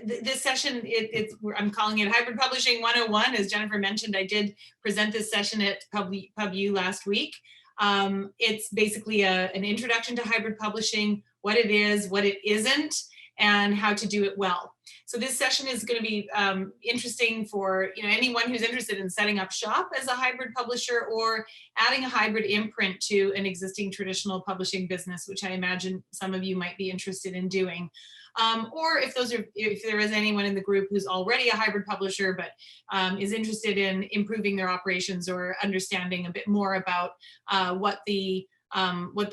This session, I'm calling it Hybrid Publishing 101. As Jennifer mentioned, I did present this session at PubU last week. It's basically an introduction to hybrid publishing, what it is, what it isn't, and how to do it well. So this session is going to be interesting for anyone who's interested in setting up shop as a hybrid publisher or adding a hybrid imprint to an existing traditional publishing business, which I imagine some of you might be interested in doing. Or if there is anyone in the group who's already a hybrid publisher but is interested in improving their operations or understanding a bit more about what the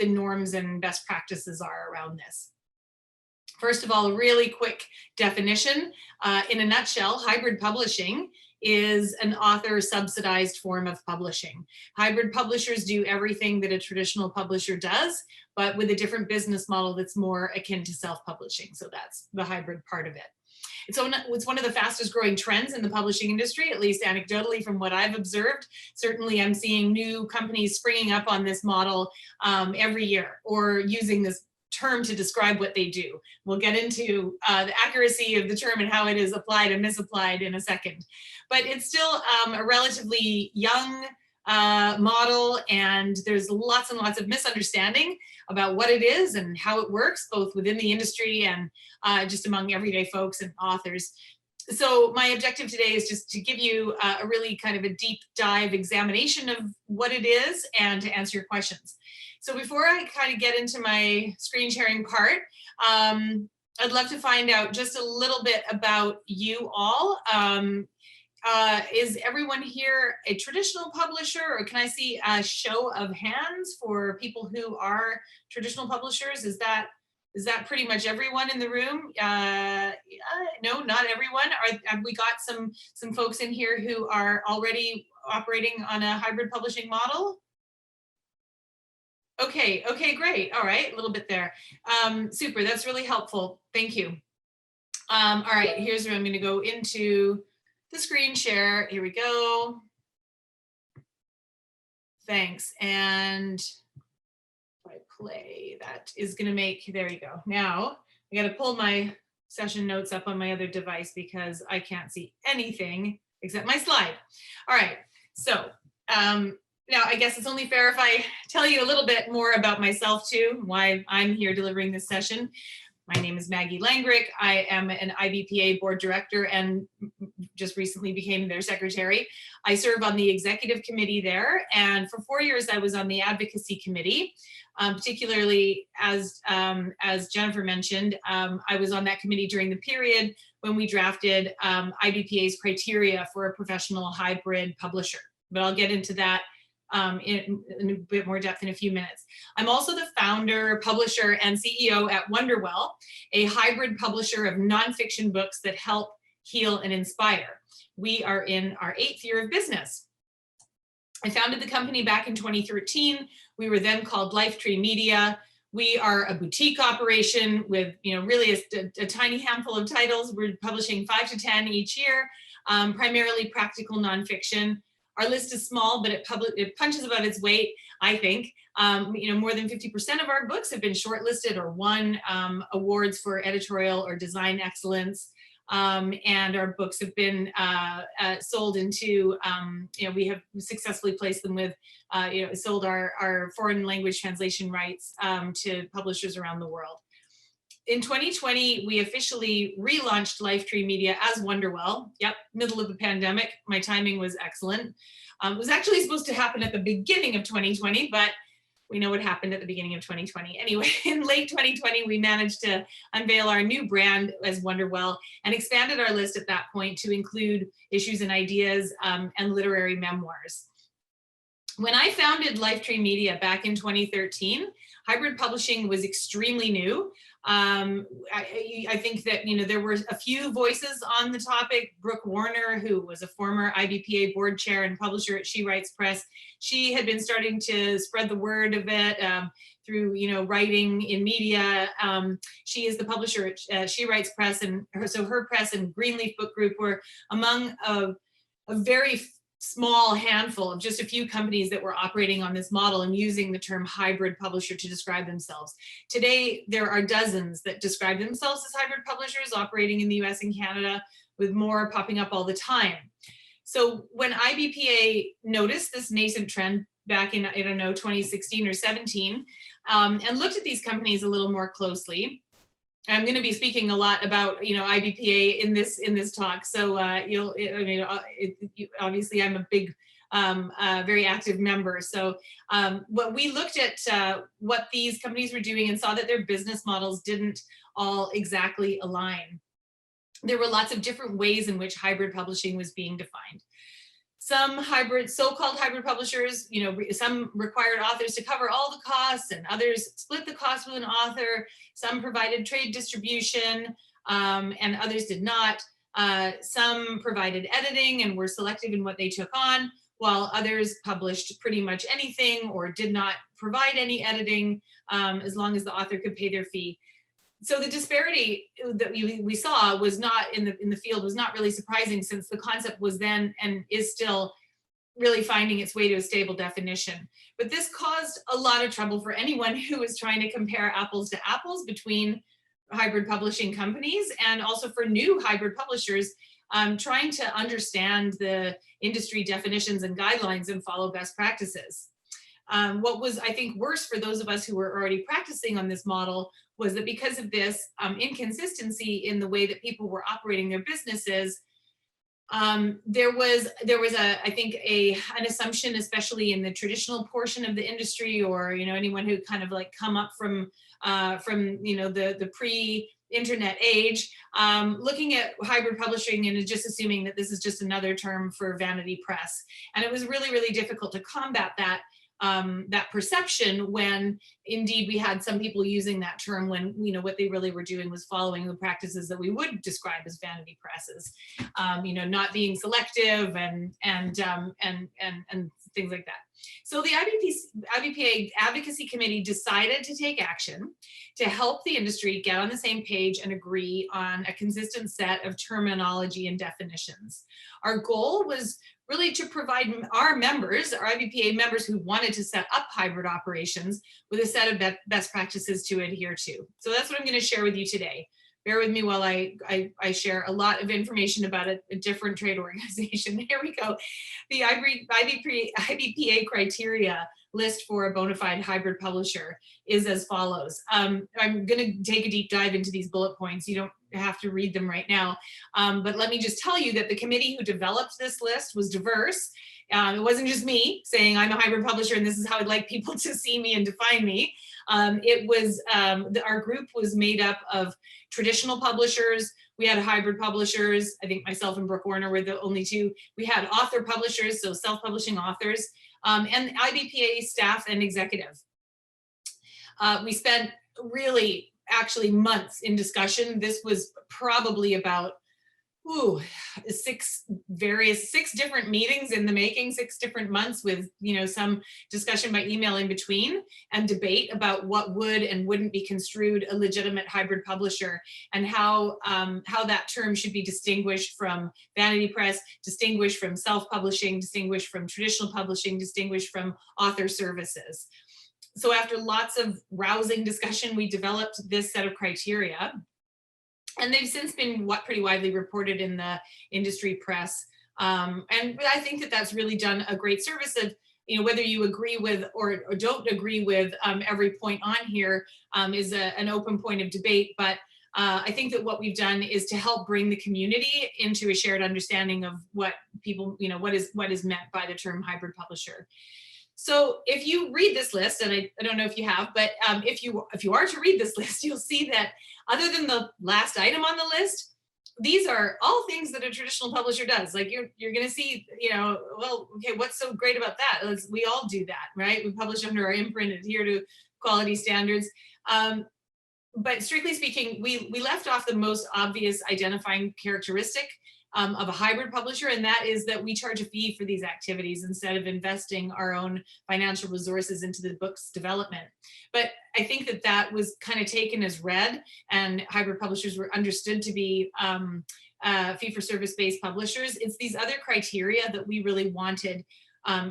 norms and best practices are around this. First of all, a really quick definition. In a nutshell, hybrid publishing is an author subsidized form of publishing. Hybrid publishers do everything that a traditional publisher does, but with a different business model that's more akin to self-publishing. So that's the hybrid part of it. It's one of the fastest growing trends in the publishing industry, at least anecdotally from what I've observed. Certainly I'm seeing new companies springing up on this model every year, or using this term to describe what they do. We'll get into the accuracy of the term and how it is applied and misapplied in a second. But it's still a relatively young model, and there's lots and lots of misunderstanding about what it is and how it works, both within the industry and just among everyday folks and authors. So my objective today is just to give you a really kind of a deep dive examination of what it is and to answer your questions. So before I kind of get into my screen sharing part, I'd love to find out just a little bit about you all. Is everyone here a traditional publisher, or can I see a show of hands for people who are traditional publishers? Is that pretty much everyone in the room? No, not everyone. Have we got some folks in here who are already operating on a hybrid publishing model? Okay, great. All right, a little bit there. Super, that's really helpful. Thank you. All right, here's where I'm going to go into the screen share. Here we go. Thanks. And if I play, that is going to make, there you go. Now I got to pull my session notes up on my other device because I can't see anything except my slide. All right, so now I guess it's only fair if I tell you a little bit more about myself too, why I'm here delivering this session. My name is Maggie Langrick. I am an IBPA board director and just recently became their secretary. I serve on the executive committee there, and for 4 years I was on the advocacy committee. Particularly as Jennifer mentioned, I was on that committee during the period when we drafted IBPA's criteria for a professional hybrid publisher. But I'll get into that in a bit more depth in a few minutes. I'm also the founder, publisher, and CEO at Wonderwell, a hybrid publisher of nonfiction books that help, heal, and inspire. We are in our 8th year of business. I founded the company back in 2013. We were then called Lifetree Media. We are a boutique operation with really a tiny handful of titles. We're publishing 5 to 10 each year, primarily practical nonfiction. Our list is small, but it punches above its weight, I think. More than 50% of our books have been shortlisted or won awards for editorial or design excellence. And our books have been sold into, we have successfully placed them with, sold our foreign language translation rights to publishers around the world. In 2020, we officially relaunched Lifetree Media as Wonderwell. Yep, middle of the pandemic. My timing was excellent. It was actually supposed to happen at the beginning of 2020, but we know what happened at the beginning of 2020. Anyway, in late 2020, we managed to unveil our new brand as Wonderwell and expanded our list at that point to include issues and ideas and literary memoirs. When I founded Lifetree Media back in 2013, hybrid publishing was extremely new. I think that there were a few voices on the topic. Brooke Warner, who was a former IBPA board chair and publisher at She Writes Press, she had been starting to spread the word of it through writing in media. She is the publisher at She Writes Press, and so her press and Greenleaf Book Group were among a very small handful of just a few companies that were operating on this model and using the term hybrid publisher to describe themselves. Today, there are dozens that describe themselves as hybrid publishers operating in the US and Canada, with more popping up all the time. So when IBPA noticed this nascent trend back in, I don't know, 2016 or 17, and looked at these companies a little more closely, I'm going to be speaking a lot about, IBPA in this talk. So obviously I'm a big, very active member. So what we looked at what these companies were doing and saw that their business models didn't all exactly align. There were lots of different ways in which hybrid publishing was being defined. Some so-called hybrid publishers, some required authors to cover all the costs, and others split the cost with an author. Some provided trade distribution, and others did not. Some provided editing and were selective in what they took on, while others published pretty much anything or did not provide any editing, as long as the author could pay their fee. So the disparity that we saw was not in the field was not really surprising, since the concept was then and is still really finding its way to a stable definition. But this caused a lot of trouble for anyone who was trying to compare apples to apples between hybrid publishing companies, and also for new hybrid publishers trying to understand the industry definitions and guidelines and follow best practices. What was, I think, worse for those of us who were already practicing on this model was that because of this inconsistency in the way that people were operating their businesses, there was I think an assumption, especially in the traditional portion of the industry, or anyone who kind of like come up from the pre-internet age, looking at hybrid publishing and just assuming that this is just another term for vanity press. And it was really, really difficult to combat that perception, when indeed we had some people using that term when what they really were doing was following the practices that we would describe as vanity presses, not being selective and things like that. So the IBPA Advocacy Committee decided to take action to help the industry get on the same page and agree on a consistent set of terminology and definitions. Our goal was really to provide our members, our IBPA members who wanted to set up hybrid operations, with a set of best practices to adhere to. So that's what I'm going to share with you today. Bear with me while I share a lot of information about a different trade organization. Here we go. The IBPA criteria list for a bona fide hybrid publisher is as follows. I'm going to take a deep dive into these bullet points. You don't have to read them right now, but let me just tell you that the committee who developed this list was diverse. It wasn't just me saying I'm a hybrid publisher and this is how I'd like people to see me and define me. It was our group was made up of traditional publishers. We had hybrid publishers. I think myself and Brooke Warner were the only two. We had author publishers, so self-publishing authors, and IBPA staff and executive. We spent really actually months in discussion. This was probably about six different meetings in the making, 6 different months, with some discussion by email in between, and debate about what would and wouldn't be construed a legitimate hybrid publisher, and how that term should be distinguished from vanity press, distinguished from self-publishing, distinguished from traditional publishing, distinguished from author services. So after lots of rousing discussion, we developed this set of criteria. And they've since been pretty widely reported in the industry press. And I think that that's really done a great service of, whether you agree with or don't agree with every point on here is an open point of debate. But I think that what we've done is to help bring the community into a shared understanding of what people, what is meant by the term hybrid publisher. So if you read this list, and I don't know if you have, but if you are to read this list, you'll see that other than the last item on the list, these are all things that a traditional publisher does. Like you're going to see, well, okay, what's so great about that? We all do that, right? We publish under our imprint, adhere to quality standards. But strictly speaking, we left off the most obvious identifying characteristic of a hybrid publisher, and that is that we charge a fee for these activities instead of investing our own financial resources into the book's development. But I think that that was kind of taken as read, and hybrid publishers were understood to be fee-for-service based publishers. It's these other criteria that we really wanted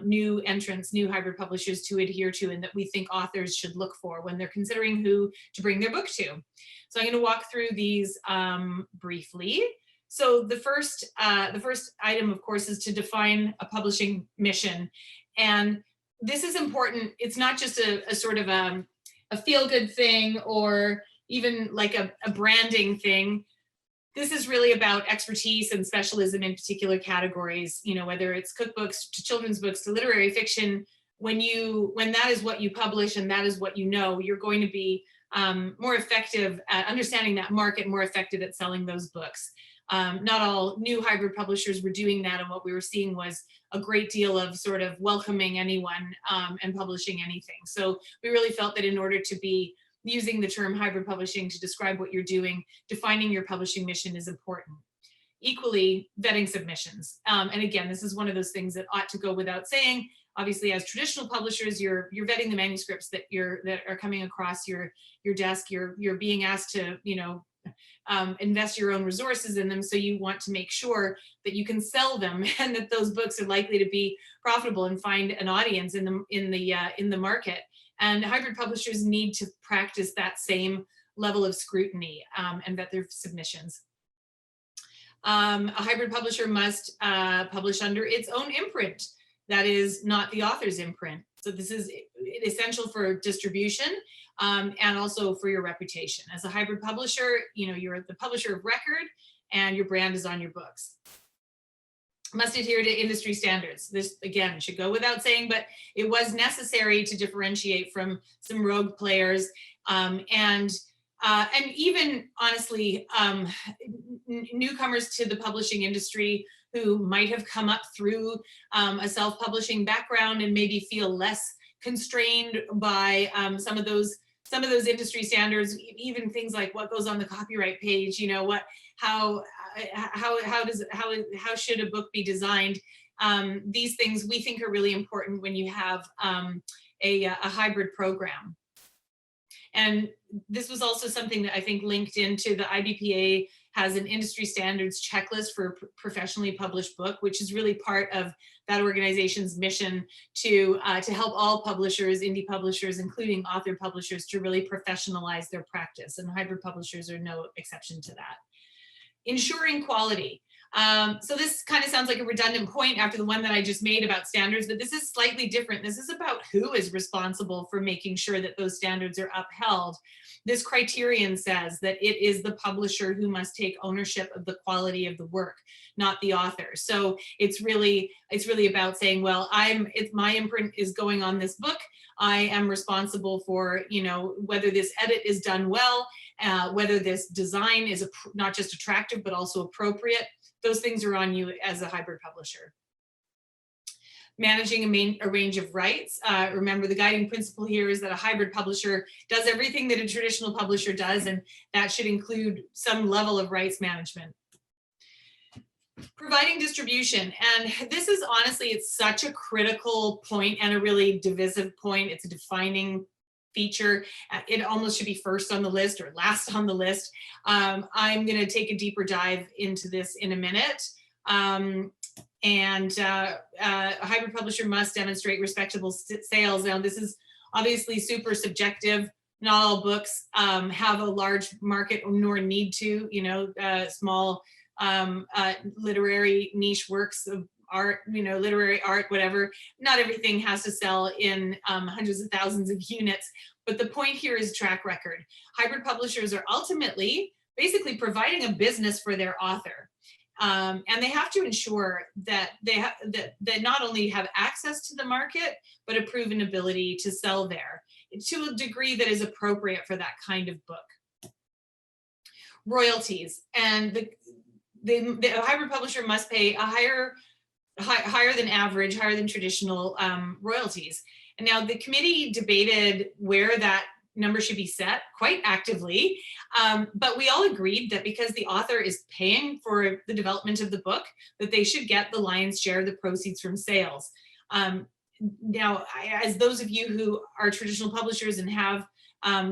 new entrants, new hybrid publishers to adhere to, and that we think authors should look for when they're considering who to bring their book to. So I'm going to walk through these briefly. So the first item, of course, is to define a publishing mission. And this is important. It's not just a sort of a feel-good thing or even like a branding thing. This is really about expertise and specialism in particular categories, you know, whether it's cookbooks to children's books to literary fiction. When that is what you publish and that is what you know, you're going to be more effective at understanding that market, more effective at selling those books. Not all new hybrid publishers were doing that, and what we were seeing was a great deal of sort of welcoming anyone and publishing anything. So we really felt that in order to be using the term hybrid publishing to describe what you're doing, defining your publishing mission is important. Equally, vetting submissions. And again, this is one of those things that ought to go without saying. Obviously, as traditional publishers, you're vetting the manuscripts that are coming across your desk. You're being asked to, you know, invest your own resources in them. So you want to make sure that you can sell them and that those books are likely to be profitable and find an audience in the market. And hybrid publishers need to practice that same level of scrutiny and vet their submissions. A hybrid publisher must publish under its own imprint. That is not the author's imprint. So this is essential for distribution and also for your reputation. As a hybrid publisher, you know, you're the publisher of record and your brand is on your books. Must adhere to industry standards. This, again, should go without saying, but it was necessary to differentiate from some rogue players and even, honestly, newcomers to the publishing industry who might have come up through a self-publishing background and maybe feel less constrained by some of those industry standards, even things like what goes on the copyright page, you know, how should a book be designed? These things we think are really important when you have a hybrid program. And this was also something that I think linked into the IBPA has an industry standards checklist for a professionally published book, which is really part of that organization's mission to help all publishers, indie publishers, including author publishers, to really professionalize their practice. And hybrid publishers are no exception to that. Ensuring quality. So this kind of sounds like a redundant point after the one that I just made about standards, but this is slightly different. This is about who is responsible for making sure that those standards are upheld. This criterion says that it is the publisher who must take ownership of the quality of the work, not the author. So it's really about saying, well, my imprint is going on this book. I am responsible for, you know, whether this edit is done well, whether this design is not just attractive, but also appropriate. Those things are on you as a hybrid publisher. Managing a range of rights. Remember, the guiding principle here is that a hybrid publisher does everything that a traditional publisher does, and that should include some level of rights management. Providing distribution. And this is honestly, it's such a critical point and a really divisive point. It's a defining feature. It almost should be first on the list or last on the list. I'm going to take a deeper dive into this in a minute. A hybrid publisher must demonstrate respectable sales. Now, this is obviously super subjective. Not all books have a large market nor need to, you know, small literary niche works of art, you know, literary art, whatever. Not everything has to sell in hundreds of thousands of units. But the point here is track record. Hybrid publishers are ultimately basically providing a business for their author. And they have to ensure that they not only have access to the market, but a proven ability to sell there to a degree that is appropriate for that kind of book. Royalties. And the hybrid publisher must pay a higher than average, higher than traditional royalties. And now the committee debated where that number should be set quite actively. But we all agreed that because the author is paying for the development of the book, that they should get the lion's share of the proceeds from sales. Now, as those of you who are traditional publishers and have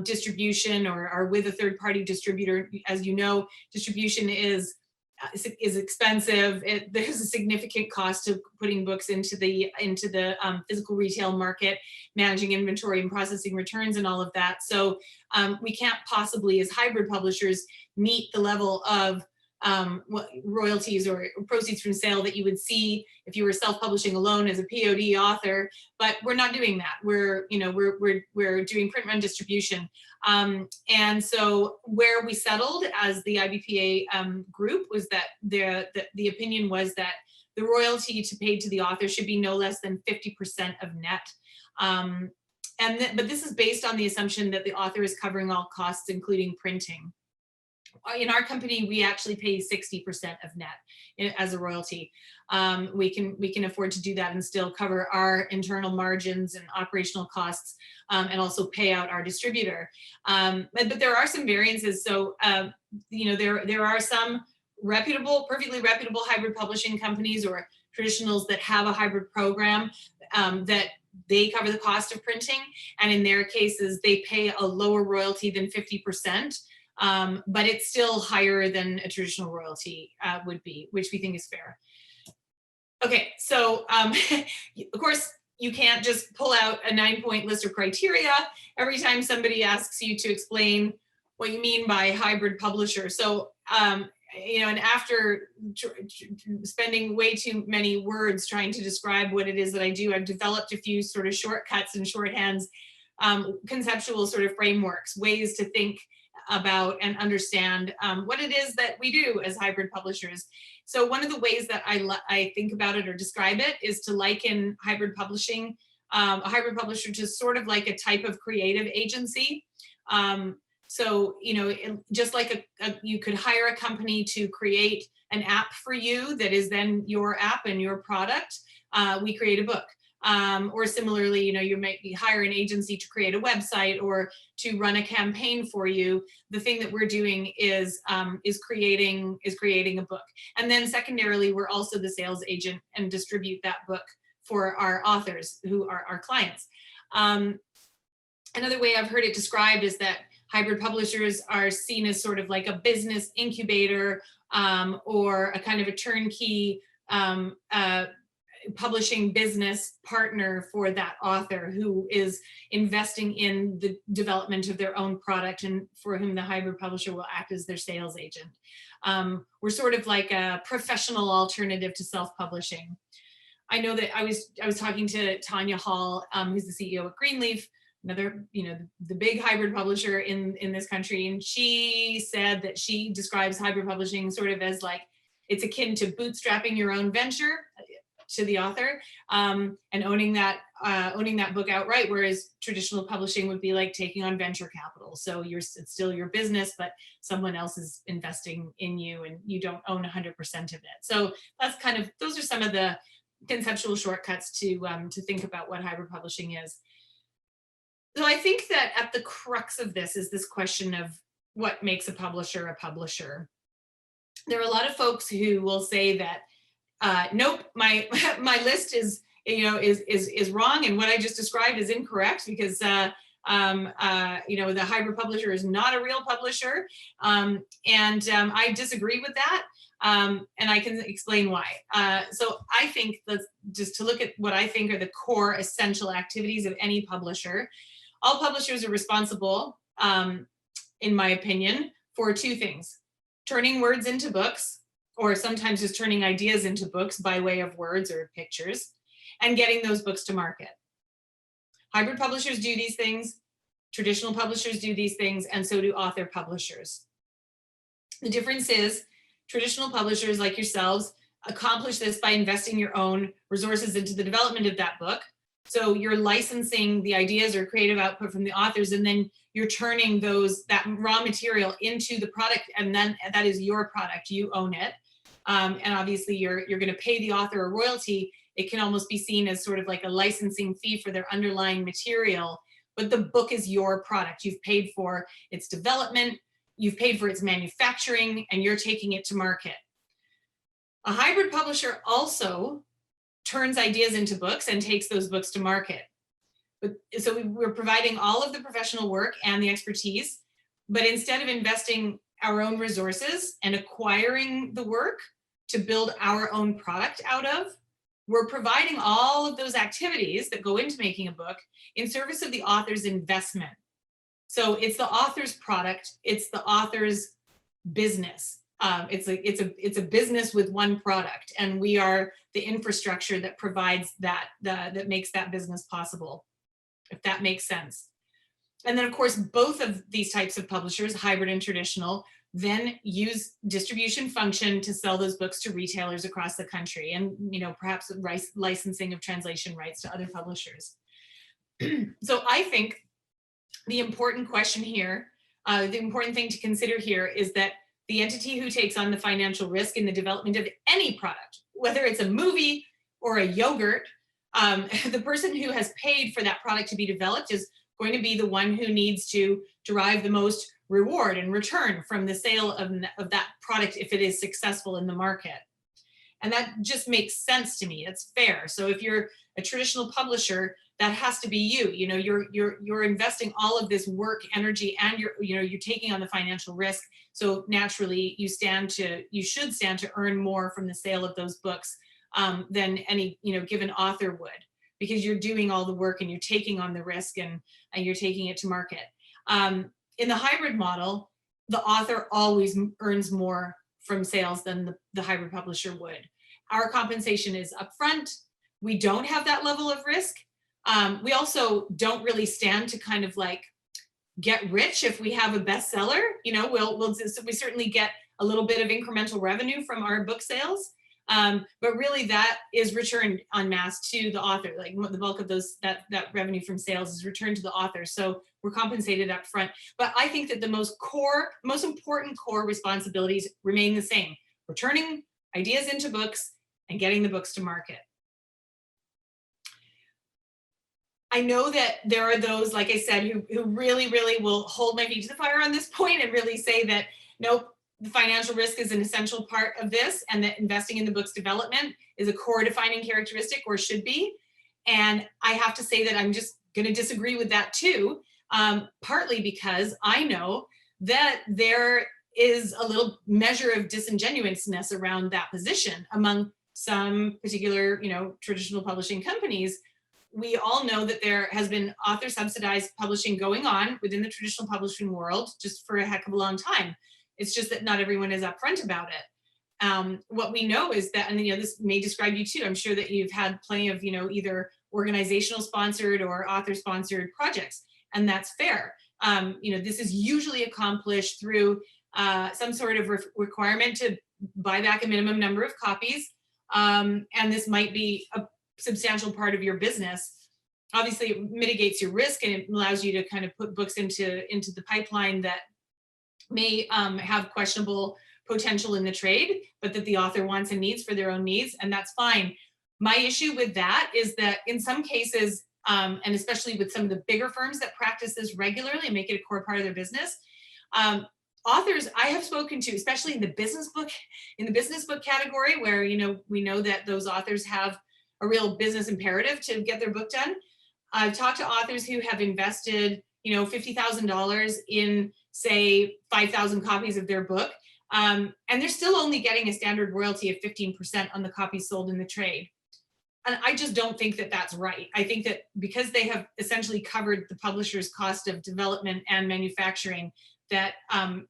distribution or are with a third-party distributor, as you know, distribution is expensive. There's a significant cost to putting books into the physical retail market, managing inventory and processing returns and all of that. So we can't possibly, as hybrid publishers, meet the level of royalties or proceeds from sale that you would see if you were self-publishing alone as a POD author. But we're not doing that. We're doing print run distribution. And so where we settled as the IBPA group was that the opinion was that the royalty to paid to the author should be no less than 50% of net. But this is based on the assumption that the author is covering all costs, including printing. In our company, we actually pay 60% of net as a royalty. We can afford to do that and still cover our internal margins and operational costs, and also pay out our distributor. But there are some variances. So there are some perfectly reputable hybrid publishing companies or traditionals that have a hybrid program that they cover the cost of printing, and in their cases they pay a lower royalty than 50%. But it's still higher than a traditional royalty would be, which we think is fair. Okay, so of course, you can't just pull out a 9-point list of criteria every time somebody asks you to explain what you mean by hybrid publisher. So, and after spending way too many words trying to describe what it is that I do, I've developed a few sort of shortcuts and shorthands, conceptual sort of frameworks, ways to think about and understand what it is that we do as hybrid publishers. So one of the ways that I think about it or describe it is to liken hybrid publishing, a hybrid publisher, to sort of like a type of creative agency. So, just like you could hire a company to create an app for you that is then your app and your product, we create a book. Or similarly, you might hire an agency to create a website or to run a campaign for you. The thing that we're doing is creating a book. And then secondarily, we're also the sales agent and distribute that book for our authors who are our clients. Another way I've heard it described is that hybrid publishers are seen as sort of like a business incubator or a kind of a turnkey publishing business partner for that author who is investing in the development of their own product and for whom the hybrid publisher will act as their sales agent. We're sort of like a professional alternative to self-publishing. I know that I was talking to Tanya Hall, who's the CEO at Greenleaf, another, the big hybrid publisher in this country, and she said that she describes hybrid publishing sort of as like, it's akin to bootstrapping your own venture to the author, and owning that book outright, whereas traditional publishing would be like taking on venture capital. So it's still your business, but someone else is investing in you and you don't own 100% of it. So those are some of the conceptual shortcuts to think about what hybrid publishing is. So I think that at the crux of this is this question of what makes a publisher a publisher. There are a lot of folks who will say that nope, my list is wrong, and what I just described is incorrect because the hybrid publisher is not a real publisher, and I disagree with that, and I can explain why. So I think that just to look at what I think are the core essential activities of any publisher. All publishers are responsible, in my opinion, for two things: turning words into books, or sometimes just turning ideas into books by way of words or pictures, and getting those books to market. Hybrid publishers do these things, traditional publishers do these things, and so do author publishers. The difference is traditional publishers like yourselves accomplish this by investing your own resources into the development of that book. So you're licensing the ideas or creative output from the authors, and then you're turning that raw material into the product, and then that is your product, you own it. And obviously you're going to pay the author a royalty. It can almost be seen as sort of like a licensing fee for their underlying material, but the book is your product. You've paid for its development, you've paid for its manufacturing, and you're taking it to market. A hybrid publisher also turns ideas into books and takes those books to market. So we're providing all of the professional work and the expertise, but instead of investing our own resources and acquiring the work to build our own product out of, we're providing all of those activities that go into making a book in service of the author's investment. So it's the author's product, it's the author's business. It's a business with one product, and we are the infrastructure that provides that, that makes that business possible, if that makes sense. And then of course, both of these types of publishers, hybrid and traditional, then use distribution function to sell those books to retailers across the country, and perhaps licensing of translation rights to other publishers. So I think the important question here, the important thing to consider here is that the entity who takes on the financial risk in the development of any product, whether it's a movie or a yogurt, the person who has paid for that product to be developed is going to be the one who needs to derive the most reward and return from the sale of that product if it is successful in the market. And that just makes sense to me. It's fair. So if you're a traditional publisher, that has to be you. You're investing all of this work, energy, and you're taking on the financial risk. So naturally, you should stand to earn more from the sale of those books than any given author would, because you're doing all the work and you're taking on the risk and you're taking it to market. In the hybrid model, the author always earns more from sales than the hybrid publisher would. Our compensation is upfront. We don't have that level of risk. We also don't really stand to kind of like get rich if we have a bestseller. We certainly get a little bit of incremental revenue from our book sales. But really that is returned en masse to the author. Like the bulk of that revenue from sales is returned to the author. So we're compensated up front. But I think that the most important core responsibilities remain the same: returning ideas into books and getting the books to market. I know that there are those, like I said, who really, really will hold my feet to the fire on this point and really say that, nope, the financial risk is an essential part of this, and that investing in the book's development is a core defining characteristic, or should be. And I have to say that I'm just going to disagree with that too, partly because I know that there is a little measure of disingenuousness around that position among some particular, traditional publishing companies. We all know that there has been author subsidized publishing going on within the traditional publishing world just for a heck of a long time. It's just that not everyone is upfront about it. What we know is that, and this may describe you too, I'm sure that you've had plenty of, either organizational sponsored or author sponsored projects, and that's fair. This is usually accomplished through some sort of requirement to buy back a minimum number of copies. And this might be a substantial part of your business. Obviously, it mitigates your risk and it allows you to kind of put books into the pipeline that may have questionable potential in the trade, but that the author wants and needs for their own needs, and that's fine. My issue with that is that in some cases, and especially with some of the bigger firms that practice this regularly and make it a core part of their business, authors I have spoken to, especially in the business book category, where we know that those authors have a real business imperative to get their book done. I've talked to authors who have invested, $50,000 in, say, 5,000 copies of their book, and they're still only getting a standard royalty of 15% on the copies sold in the trade. And I just don't think that that's right. I think that because they have essentially covered the publisher's cost of development and manufacturing, that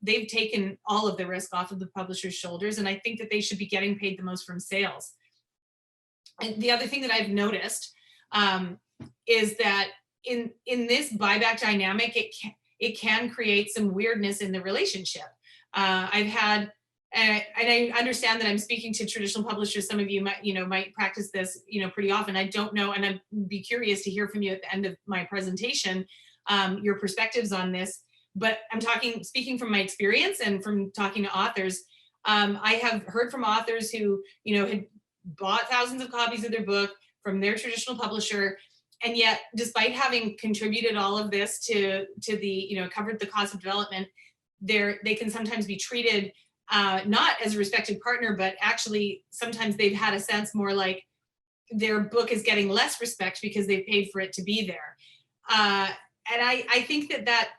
they've taken all of the risk off of the publisher's shoulders, and I think that they should be getting paid the most from sales. And the other thing that I've noticed is that in this buyback dynamic, it can create some weirdness in the relationship. I've had, and I understand that I'm speaking to traditional publishers. Some of you might practice this, pretty often. I don't know, and I'd be curious to hear from you at the end of my presentation, your perspectives on this. But I'm speaking from my experience and from talking to authors. I have heard from authors who, had bought thousands of copies of their book from their traditional publisher, And yet, despite having contributed all of this to the, covered the cost of development, they can sometimes be treated not as a respected partner, but actually sometimes they've had a sense more like their book is getting less respect because they've paid for it to be there. And I think that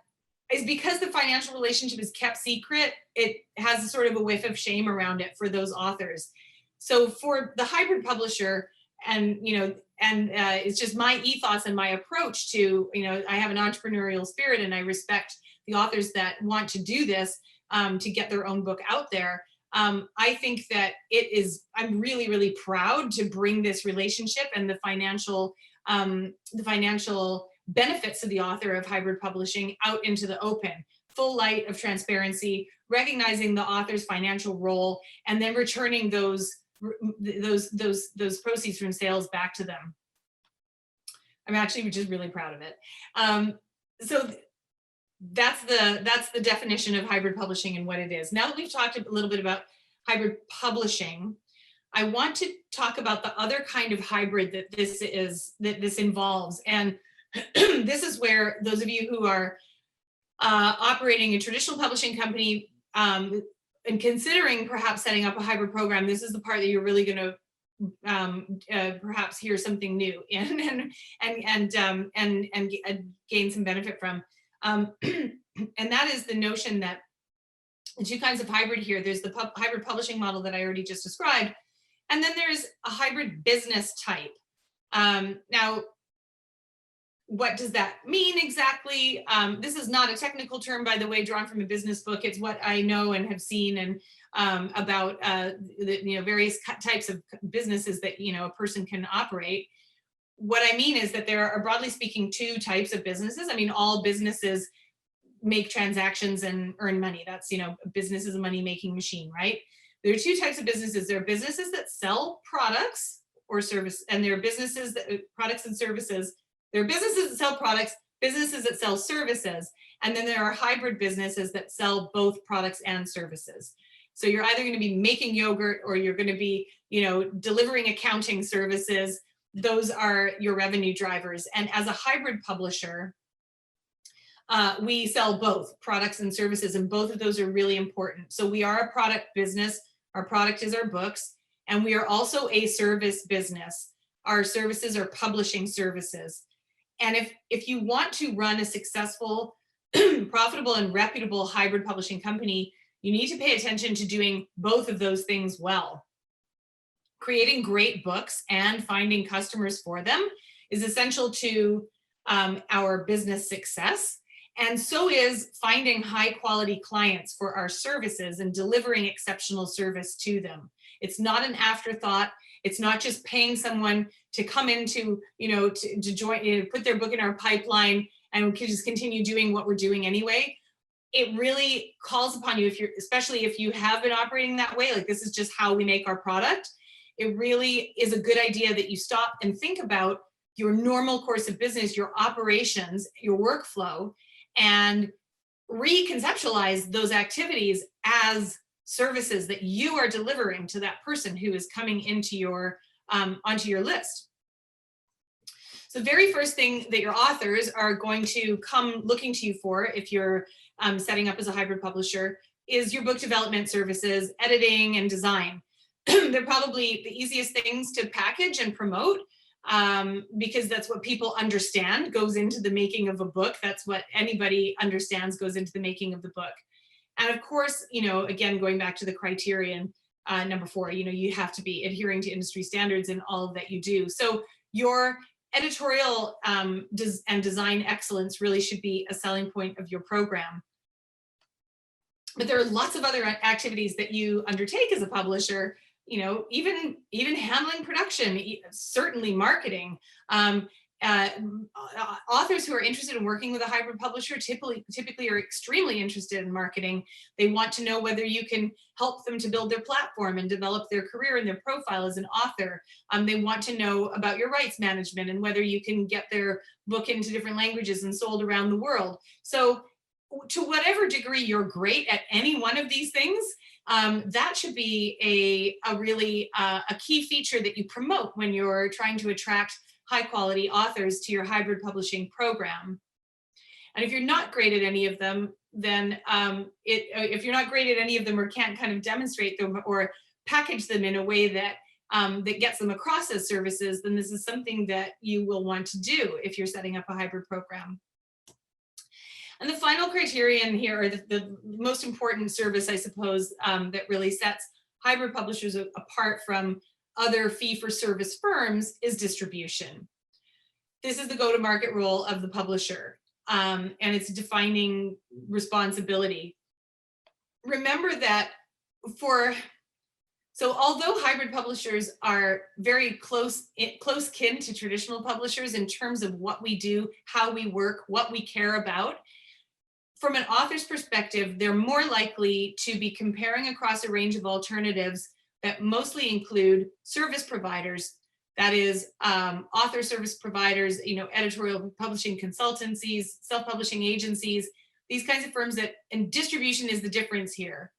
is because the financial relationship is kept secret. It has a sort of a whiff of shame around it for those authors. So for the hybrid publisher, and it's just my ethos and my approach to, I have an entrepreneurial spirit and I respect the authors that want to do this to get their own book out there. I think that I'm really, really proud to bring this relationship and the financial benefits to the author of hybrid publishing out into the open, full light of transparency, recognizing the author's financial role, and then returning those proceeds from sales back to them. I'm actually just really proud of it. So that's the definition of hybrid publishing and what it is. Now that we've talked a little bit about hybrid publishing, I want to talk about the other kind of hybrid that this involves. And this is where those of you who are operating a traditional publishing company and considering perhaps setting up a hybrid program, this is the part that you're really going to perhaps hear something new and gain some benefit from. And that is the notion that the two kinds of hybrid here, there's the hybrid publishing model that I already just described, and then there's a hybrid business type. Now, what does that mean exactly? This is not a technical term, by the way, drawn from a business book. It's what I know and have seen and about the various types of businesses that a person can operate. What I mean is that there are, broadly speaking, two types of businesses. I mean, all businesses make transactions and earn money. That's, business is a money-making machine, right? There are two types of businesses. There are businesses that sell products or service, and there are businesses that products and services. There are businesses that sell products, businesses that sell services, and then there are hybrid businesses that sell both products and services. So you're either going to be making yogurt or you're going to be, delivering accounting services. Those are your revenue drivers. And as a hybrid publisher, we sell both products and services, and both of those are really important. So we are a product business. Our product is our books, and we are also a service business. Our services are publishing services. And if you want to run a successful, profitable, and reputable hybrid publishing company, you need to pay attention to doing both of those things well. Creating great books and finding customers for them is essential to our business success. And so is finding high quality clients for our services and delivering exceptional service to them. It's not an afterthought. It's not just paying someone to come into, to join, put their book in our pipeline and we can just continue doing what we're doing anyway. It really calls upon you, especially if you have been operating that way, like this is just how we make our product. It really is a good idea that you stop and think about your normal course of business, your operations, your workflow, and reconceptualize those activities as services that you are delivering to that person who is coming into your onto your list. So the very first thing that your authors are going to come looking to you for, if you're setting up as a hybrid publisher, is your book development services, editing, and design. They're probably the easiest things to package and promote because that's what people understand goes into the making of a book. That's what anybody understands goes into the making of the book. And of course, again, going back to the criterion, number 4, you have to be adhering to industry standards in all that you do. So your editorial and design excellence really should be a selling point of your program. But there are lots of other activities that you undertake as a publisher, even handling production, certainly marketing. Authors who are interested in working with a hybrid publisher typically are extremely interested in marketing. They want to know whether you can help them to build their platform and develop their career and their profile as an author. They want to know about your rights management and whether you can get their book into different languages and sold around the world. So to whatever degree you're great at any one of these things, that should be a really key feature that you promote when you're trying to attract high quality authors to your hybrid publishing program. And if you're not great at any of them, then if you're not great at any of them or can't kind of demonstrate them or package them in a way that that gets them across as services, then this is something that you will want to do if you're setting up a hybrid program. And the final criterion here, or the most important service, I suppose, that really sets hybrid publishers apart from other fee-for-service firms is distribution. This is the go-to-market role of the publisher, and it's a defining responsibility. Remember that so although hybrid publishers are very close kin to traditional publishers in terms of what we do, how we work, what we care about, from an author's perspective, they're more likely to be comparing across a range of alternatives that mostly include service providers, that is, author service providers, editorial publishing consultancies, self-publishing agencies, these kinds of firms and distribution is the difference here.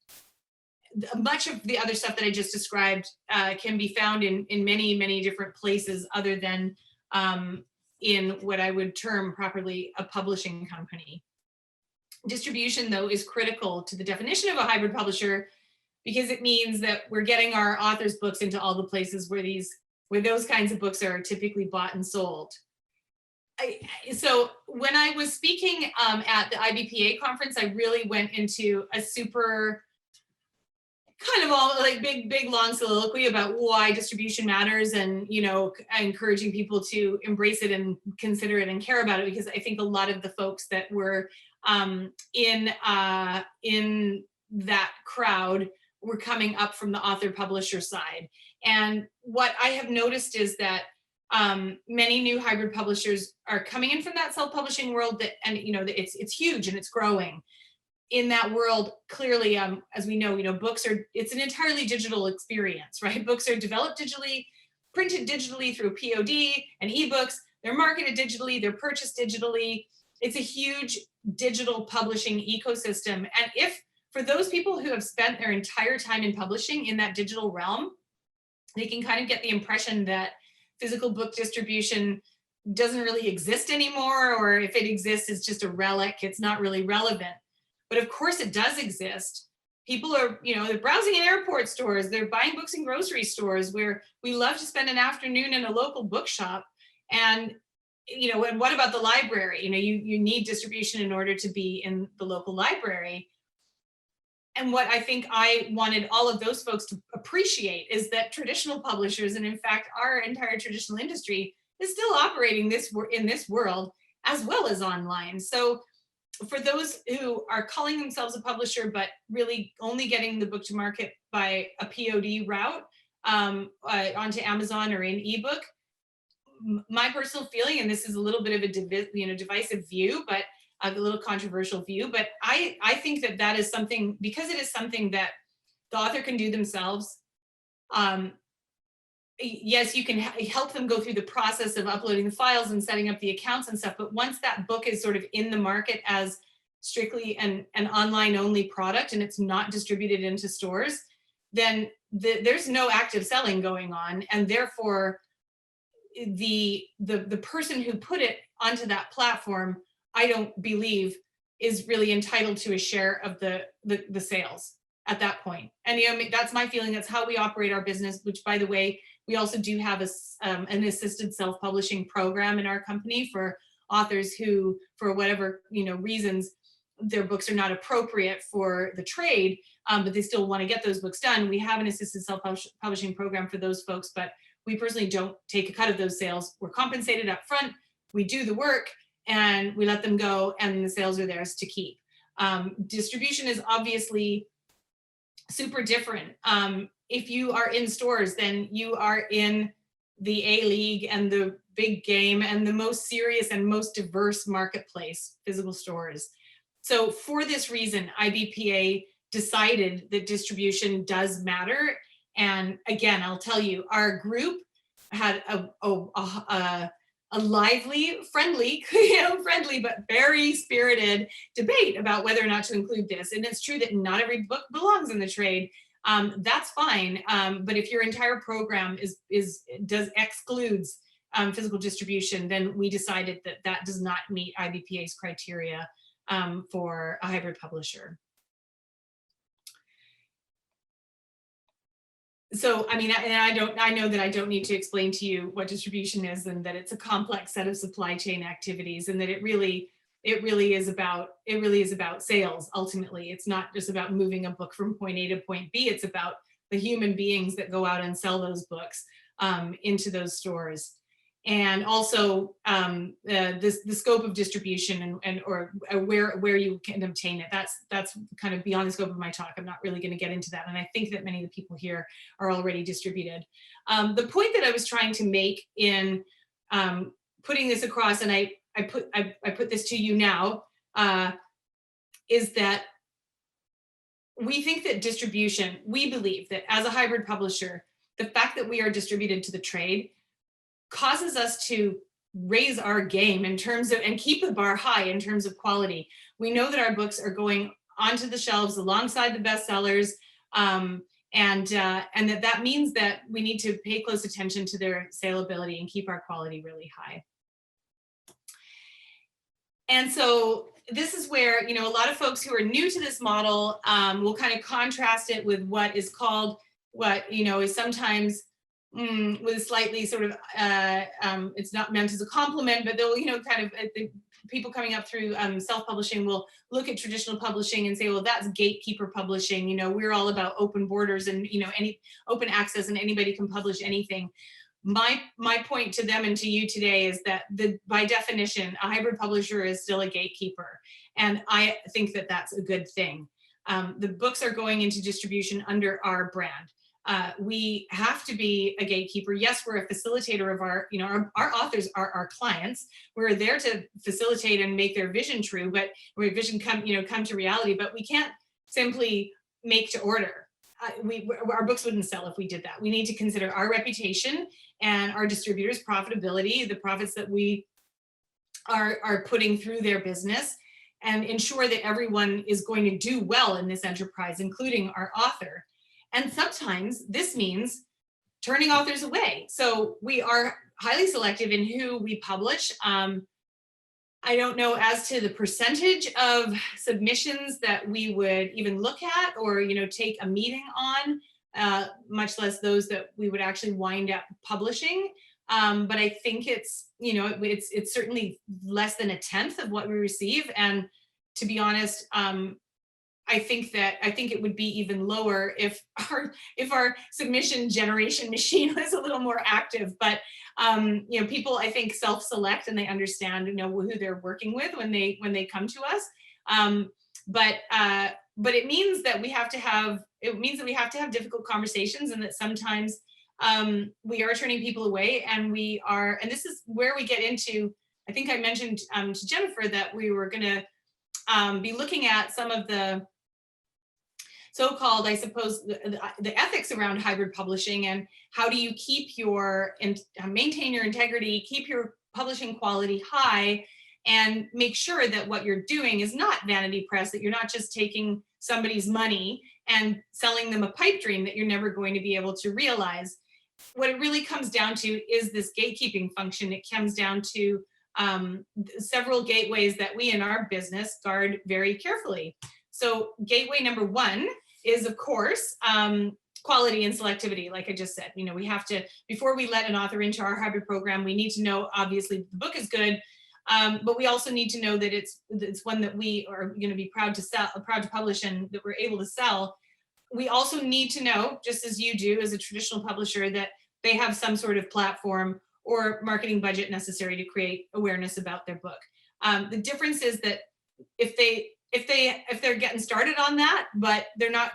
Much of the other stuff that I just described can be found in many, many different places other than in what I would term properly a publishing company. Distribution, though, is critical to the definition of a hybrid publisher because it means that we're getting our authors' books into all the places where those kinds of books are typically bought and sold. So when I was speaking at the IBPA conference, I really went into a super kind of all like big long soliloquy about why distribution matters and encouraging people to embrace it and consider it and care about it, because I think a lot of the folks that were in that crowd were coming up from the author publisher side. And what I have noticed is that many new hybrid publishers are coming in from that self-publishing world it's huge and it's growing. In that world, clearly, as we know, it's an entirely digital experience, right? Books are developed digitally, printed digitally through POD and ebooks. They're marketed digitally, they're purchased digitally. It's a huge digital publishing ecosystem. And if for those people who have spent their entire time in publishing in that digital realm, they can kind of get the impression that physical book distribution doesn't really exist anymore, or if it exists, it's just a relic, it's not really relevant. But of course it does exist. People are, they're browsing in airport stores, they're buying books in grocery stores, where we love to spend an afternoon in a local bookshop. And, and what about the library? You need distribution in order to be in the local library. And what I think I wanted all of those folks to appreciate is that traditional publishers, and in fact, our entire traditional industry is still operating in this world as well as online. So for those who are calling themselves a publisher, but really only getting the book to market by a POD route onto Amazon or in ebook, my personal feeling, and this is a little bit of a divisive view, but a little controversial view, but I think that is something, because it is something that the author can do themselves. Yes, you can help them go through the process of uploading the files and setting up the accounts and stuff, but once that book is sort of in the market as strictly an online only product and it's not distributed into stores, then there's no active selling going on, and therefore the person who put it onto that platform, I don't believe, is really entitled to a share of the sales at that point. And that's my feeling. That's how we operate our business, which, by the way, we also do have an assisted self-publishing program in our company for authors who, for whatever reasons, their books are not appropriate for the trade, but they still want to get those books done. We have an assisted self-publishing program for those folks, but we personally don't take a cut of those sales. We're compensated up front. We do the work and we let them go, and the sales are theirs to keep. Distribution is obviously super different. If you are in stores, then you are in the A League and the big game and the most serious and most diverse marketplace, physical stores. So for this reason, IBPA decided that distribution does matter. And again, I'll tell you, our group had a lively, friendly, but very spirited debate about whether or not to include this. And it's true that not every book belongs in the trade. That's fine. But if your entire program excludes physical distribution, then we decided that that does not meet IBPA's criteria for a hybrid publisher. So, I mean, I know that I don't need to explain to you what distribution is, and that it's a complex set of supply chain activities, and that it really is about sales. Ultimately, it's not just about moving a book from point A to point B. It's about the human beings that go out and sell those books into those stores. And also the scope of distribution or where you can obtain it. That's kind of beyond the scope of my talk. I'm not really going to get into that. And I think that many of the people here are already distributed. The point that I was trying to make in putting this across, and I put this to you now, is that we think that distribution, we believe that as a hybrid publisher, the fact that we are distributed to the trade causes us to raise our game in terms of, and keep the bar high in terms of quality. We know that our books are going onto the shelves alongside the bestsellers, and that means that we need to pay close attention to their saleability and keep our quality really high. And so this is where, a lot of folks who are new to this model will kind of contrast it with what is called, is sometimes with slightly sort of, it's not meant as a compliment, but they'll, kind of the people coming up through self-publishing will look at traditional publishing and say, well, that's gatekeeper publishing. We're all about open borders and, any open access, and anybody can publish anything. My point to them and to you today is that by definition, a hybrid publisher is still a gatekeeper. And I think that that's a good thing. The books are going into distribution under our brand. We have to be a gatekeeper. Yes, we're a facilitator of our authors are our clients. We're there to facilitate and make their vision true, but our vision come to reality, but we can't simply make to order. Our books wouldn't sell if we did that. We need to consider our reputation and our distributors' profitability, the profits that we are putting through their business, and ensure that everyone is going to do well in this enterprise, including our author. And sometimes this means turning authors away. So we are highly selective in who we publish. I don't know as to the percentage of submissions that we would even look at or, take a meeting on, much less those that we would actually wind up publishing. But I think it's, it's certainly less than a tenth of what we receive. And to be honest, I think it would be even lower if our submission generation machine was a little more active. But people, I think, self-select, and they understand who they're working with when they come to us. But it means that we have to have difficult conversations, and that sometimes we are turning people away, and this is where we get into. I think I mentioned to Jennifer that we were going to be looking at some of the so-called, I suppose, the ethics around hybrid publishing, and how do you maintain your integrity, keep your publishing quality high, and make sure that what you're doing is not vanity press, that you're not just taking somebody's money and selling them a pipe dream that you're never going to be able to realize. What it really comes down to is this gatekeeping function. It comes down to several gateways that we in our business guard very carefully. So gateway number one is, of course, quality and selectivity. Like I just said, we have to, before we let an author into our hybrid program, we need to know, obviously, the book is good, but we also need to know that it's one that we are going to be proud to publish, and that we're able to sell. We also need to know, just as you do as a traditional publisher, that they have some sort of platform or marketing budget necessary to create awareness about their book. The difference is that if they're getting started on that, but they're not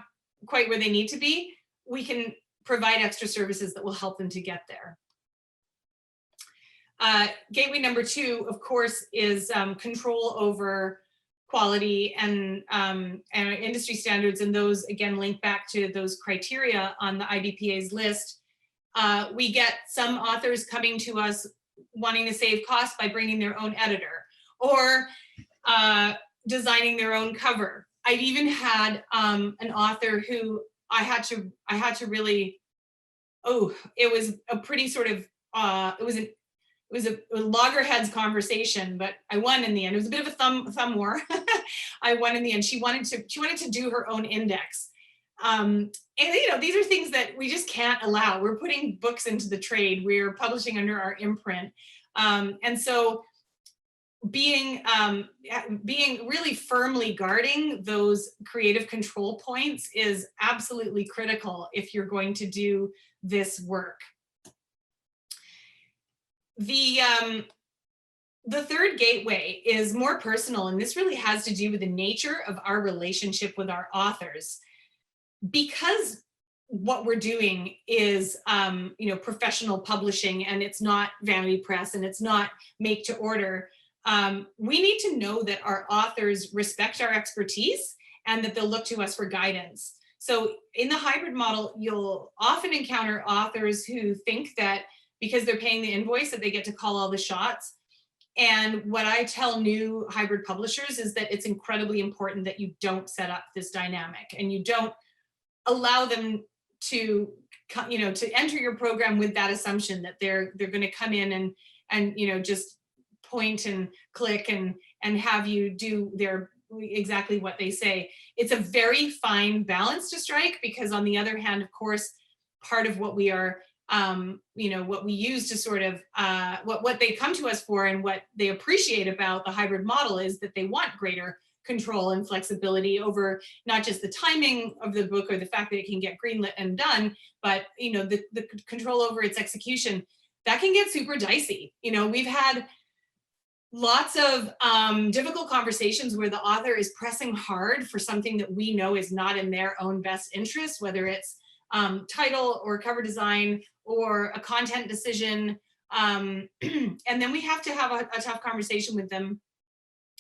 quite where they need to be, we can provide extra services that will help them to get there. Gateway number two, of course, is control over quality and industry standards, and those again link back to those criteria on the IBPA's list. We get some authors coming to us wanting to save costs by bringing their own editor, or designing their own cover. I've even had an author who I had to really, it was a pretty sort of, was a loggerheads conversation, but I won in the end. It was a bit of a thumb war. I won in the end. She wanted to do her own index. And you know, these are things that we just can't allow. We're putting books into the trade. We're publishing under our imprint. And so being really firmly guarding those creative control points is absolutely critical if you're going to do this work. The third gateway is more personal, and this really has to do with the nature of our relationship with our authors. Because what we're doing is you know, professional publishing, and it's not vanity press, and it's not make to order, we need to know that our authors respect our expertise and that they'll look to us for guidance. So in the hybrid model, you'll often encounter authors who think that because they're paying the invoice that they get to call all the shots. And what I tell new hybrid publishers is that it's incredibly important that you don't set up this dynamic, and you don't allow them to, you know, to enter your program with that assumption that they're going to come in and you know, just point and click and have you do exactly what they say. It's a very fine balance to strike, because on the other hand, of course, part of what we are you know, what we use to sort of what they come to us for, and what they appreciate about the hybrid model, is that they want greater control and flexibility over not just the timing of the book or the fact that it can get greenlit and done, but you know, the control over its execution. That can get super dicey. You know, we've had lots of difficult conversations where the author is pressing hard for something that we know is not in their own best interest, whether it's title or cover design or a content decision. And then we have to have a tough conversation with them.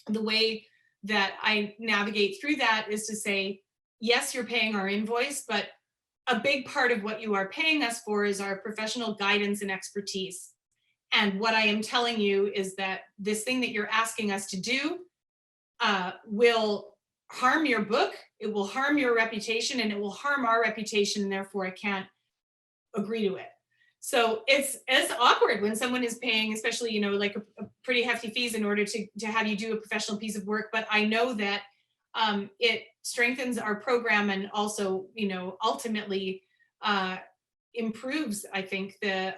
The way that I navigate through that is to say, yes, you're paying our invoice, but a big part of what you are paying us for is our professional guidance and expertise. And what I am telling you is that this thing that you're asking us to do will harm your book, it will harm your reputation, and it will harm our reputation, and therefore I can't agree to it. So it's awkward when someone is paying, especially, you know, like a pretty hefty fees in order to have you do a professional piece of work. But I know that it strengthens our program, and also, you know, ultimately improves, I think, the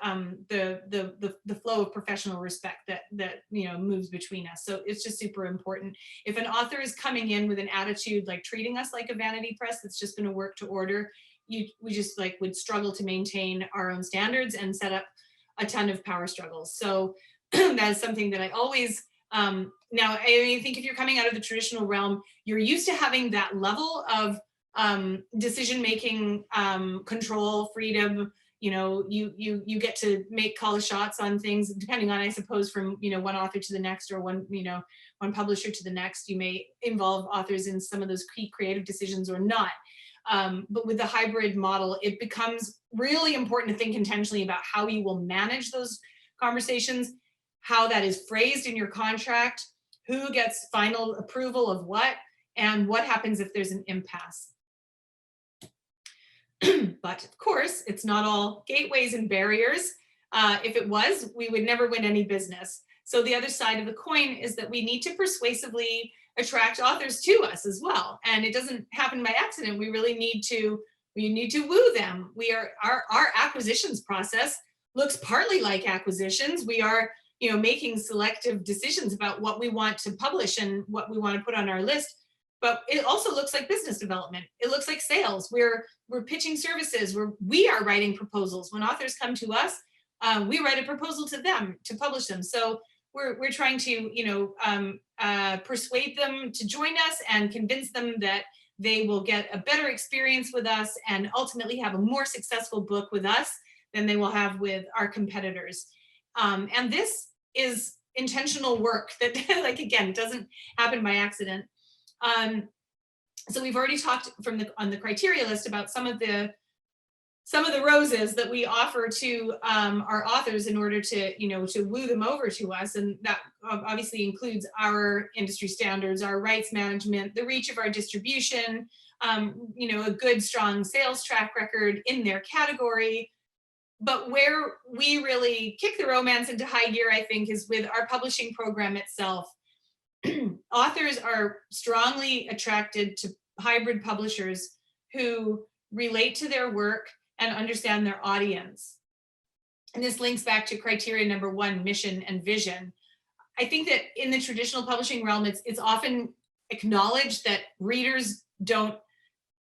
flow of professional respect that you know, moves between us. So it's just super important. If an author is coming in with an attitude like treating us like a vanity press that's just going to work to order, we just like would struggle to maintain our own standards and set up a ton of power struggles. So that's something that I always now, I think if you're coming out of the traditional realm, you're used to having that level of decision-making, control, freedom. You know, you get to call the shots on things, depending on, I suppose, from, you know, one author to the next, or one publisher to the next. You may involve authors in some of those key creative decisions or not. But with the hybrid model, it becomes really important to think intentionally about how you will manage those conversations, how that is phrased in your contract, who gets final approval of what, and what happens if there's an impasse. But of course, it's not all gateways and barriers. If it was, we would never win any business. So the other side of the coin is that we need to persuasively attract authors to us as well. And it doesn't happen by accident. We really need to woo them. Our acquisitions process looks partly like acquisitions. We are, you know, making selective decisions about what we want to publish and what we want to put on our list. But it also looks like business development. It looks like sales. We're pitching services. We are writing proposals. When authors come to us, we write a proposal to them to publish them. So we're trying to, you know, persuade them to join us and convince them that they will get a better experience with us and ultimately have a more successful book with us than they will have with our competitors. And this is intentional work that, like, again, doesn't happen by accident. So we've already talked on the criteria list about some of the roses that we offer to our authors in order to, you know, to woo them over to us. And that obviously includes our industry standards, our rights management, the reach of our distribution, you know, a good, strong sales track record in their category. but where we really kick the romance into high gear, I think, is with our publishing program itself. Authors are strongly attracted to hybrid publishers who relate to their work and understand their audience. And this links back to criteria number 1, mission and vision. I think that in the traditional publishing realm, it's often acknowledged that readers don't,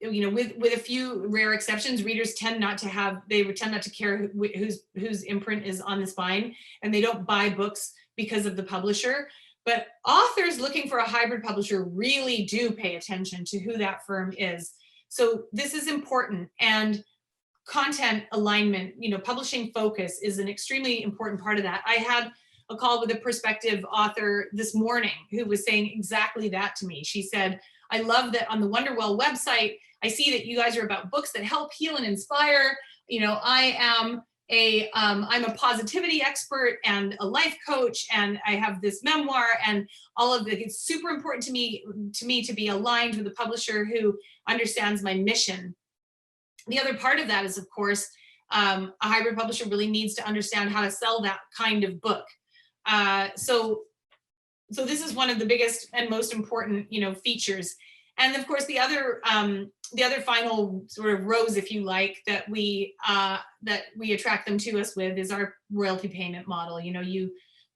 with a few rare exceptions, readers tend not to care whose imprint is on the spine, and they don't buy books because of the publisher. But authors looking for a hybrid publisher really do pay attention to who that firm is. So this is important. And content alignment, publishing focus is an extremely important part of that. I had a call with a prospective author this morning who was saying exactly that to me. She said, I love that on the Wonderwell website, I see that you guys are about books that help heal and inspire. I'm a positivity expert and a life coach, and I have this memoir and all of it. It's super important to me to be aligned with a publisher who understands my mission. The other part of that is, of course, a hybrid publisher really needs to understand how to sell that kind of book. So this is one of the biggest and most important, features. And of course, the other final sort of rose, if you like, that we attract them to us with is our royalty payment model.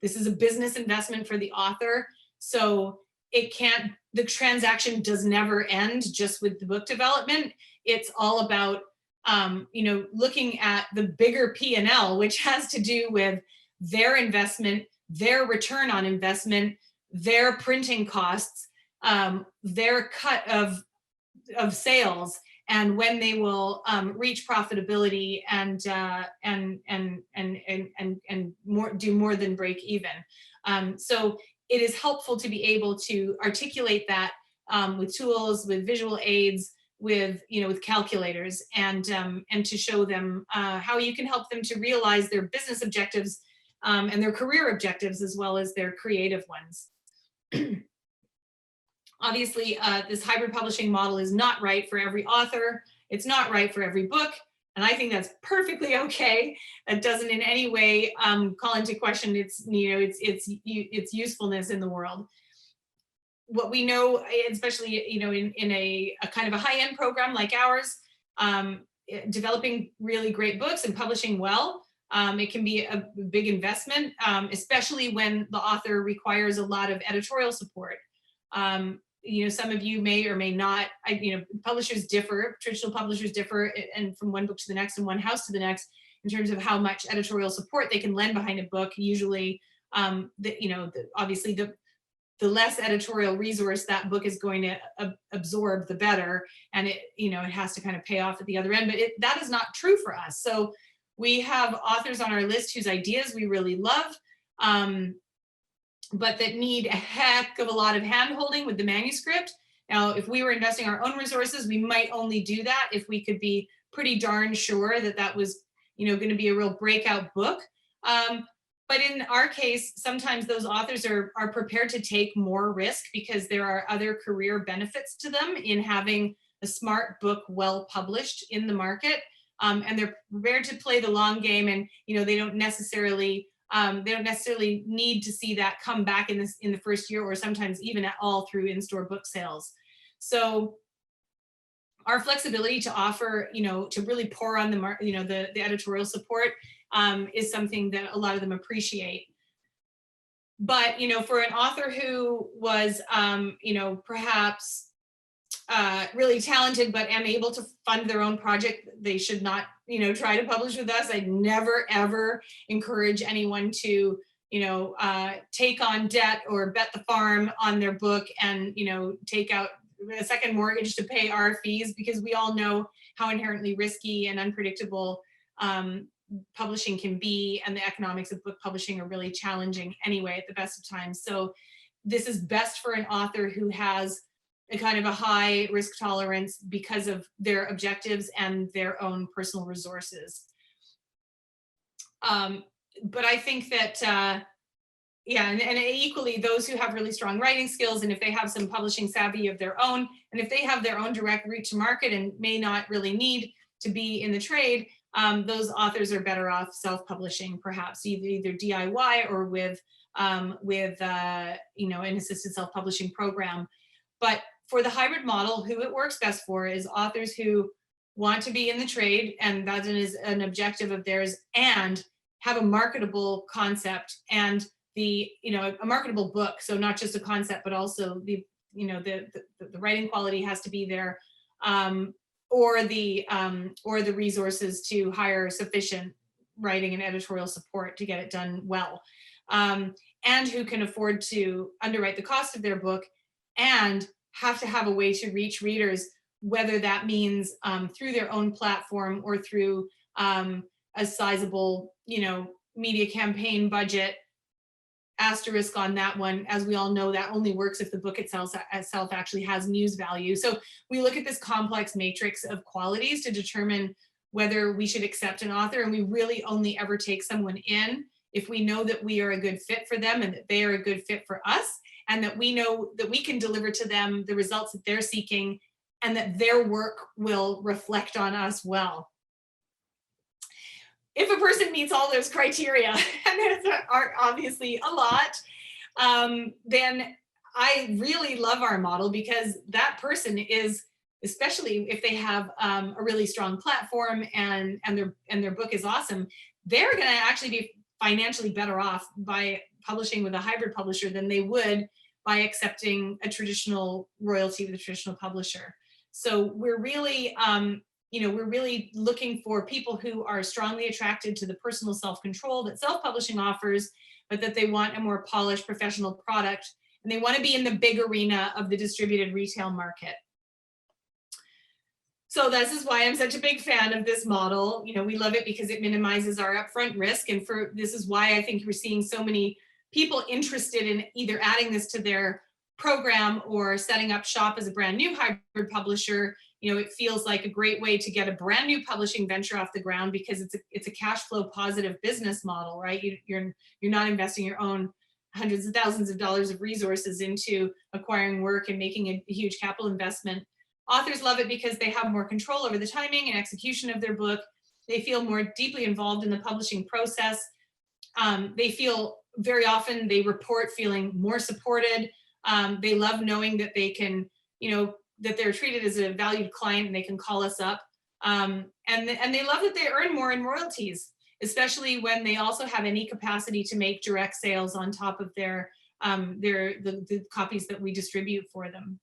This is a business investment for the author, so the transaction does never end just with the book development. It's all about looking at the bigger P&L, which has to do with their investment, their return on investment, their printing costs, their cut of sales, and when they will reach profitability and do more than break even. So it is helpful to be able to articulate that with tools, with visual aids, with calculators, and to show them how you can help them to realize their business objectives and their career objectives, as well as their creative ones. Obviously, this hybrid publishing model is not right for every author. It's not right for every book. And I think that's perfectly okay. That doesn't in any way call into question its usefulness in the world. What we know, especially in a kind of a high-end program like ours, developing really great books and publishing well, it can be a big investment, especially when the author requires a lot of editorial support. Some of you may or may not, publishers differ, traditional publishers differ, and from one book to the next and one house to the next, in terms of how much editorial support they can lend behind a book. Usually, obviously the less editorial resource that book is going to absorb, the better, and it has to kind of pay off at the other end. But that is not true for us. So we have authors on our list whose ideas we really love, but that need a heck of a lot of hand-holding with the manuscript. Now, if we were investing our own resources, we might only do that if we could be pretty darn sure that was, going to be a real breakout book. But in our case, sometimes those authors are prepared to take more risk because there are other career benefits to them in having a smart book well published in the market. And they're prepared to play the long game, and they don't necessarily need to see that come back in the first year, or sometimes even at all through in-store book sales. So our flexibility to offer, to really pour on the editorial support is something that a lot of them appreciate. But for an author who was perhaps really talented but unable to fund their own project, they should not try to publish with us. I'd never ever encourage anyone to take on debt or bet the farm on their book and take out a second mortgage to pay our fees, because we all know how inherently risky and unpredictable publishing can be, and the economics of book publishing are really challenging anyway at the best of times. So this is best for an author who has a kind of a high risk tolerance because of their objectives and their own personal resources. But I think that, and equally those who have really strong writing skills, and if they have some publishing savvy of their own, and if they have their own direct route to market and may not really need to be in the trade, those authors are better off self-publishing, perhaps either DIY or with you know, an assisted self-publishing program. But for the hybrid model, who it works best for is authors who want to be in the trade, and that is an objective of theirs, and have a marketable concept and the, you know, a marketable book. So not just a concept, but also the, you know, the writing quality has to be there, or the resources to hire sufficient writing and editorial support to get it done well, and who can afford to underwrite the cost of their book and have to have a way to reach readers, whether that means through their own platform or through a sizable, you know, media campaign budget. Asterisk on that one, as we all know, that only works if the book itself actually has news value. So we look at this complex matrix of qualities to determine whether we should accept an author, and we really only ever take someone in if we know that we are a good fit for them and that they are a good fit for us, and that we know that we can deliver to them the results that they're seeking and that their work will reflect on us well. If a person meets all those criteria, and there are obviously a lot, then I really love our model, because that person is, especially if they have a really strong platform and their book is awesome, they're going to actually be financially better off by publishing with a hybrid publisher than they would by accepting a traditional royalty with a traditional publisher. So we're really, you know, we're really looking for people who are strongly attracted to the personal self-control that self-publishing offers, but that they want a more polished professional product, and they want to be in the big arena of the distributed retail market. So this is why I'm such a big fan of this model. You know, we love it because it minimizes our upfront risk, and this is why I think we're seeing so many people interested in either adding this to their program or setting up shop as a brand new hybrid publisher. You know, it feels like a great way to get a brand new publishing venture off the ground, because it's a cash flow positive business model, right? You're not investing your own hundreds of thousands of dollars of resources into acquiring work and making a huge capital investment. Authors love it because they have more control over the timing and execution of their book. They feel more deeply involved in the publishing process. They feel, very often they report feeling more supported. They love knowing that they can, you know, that they're treated as a valued client and they can call us up. And they love that they earn more in royalties, especially when they also have any capacity to make direct sales on top of the copies that we distribute for them.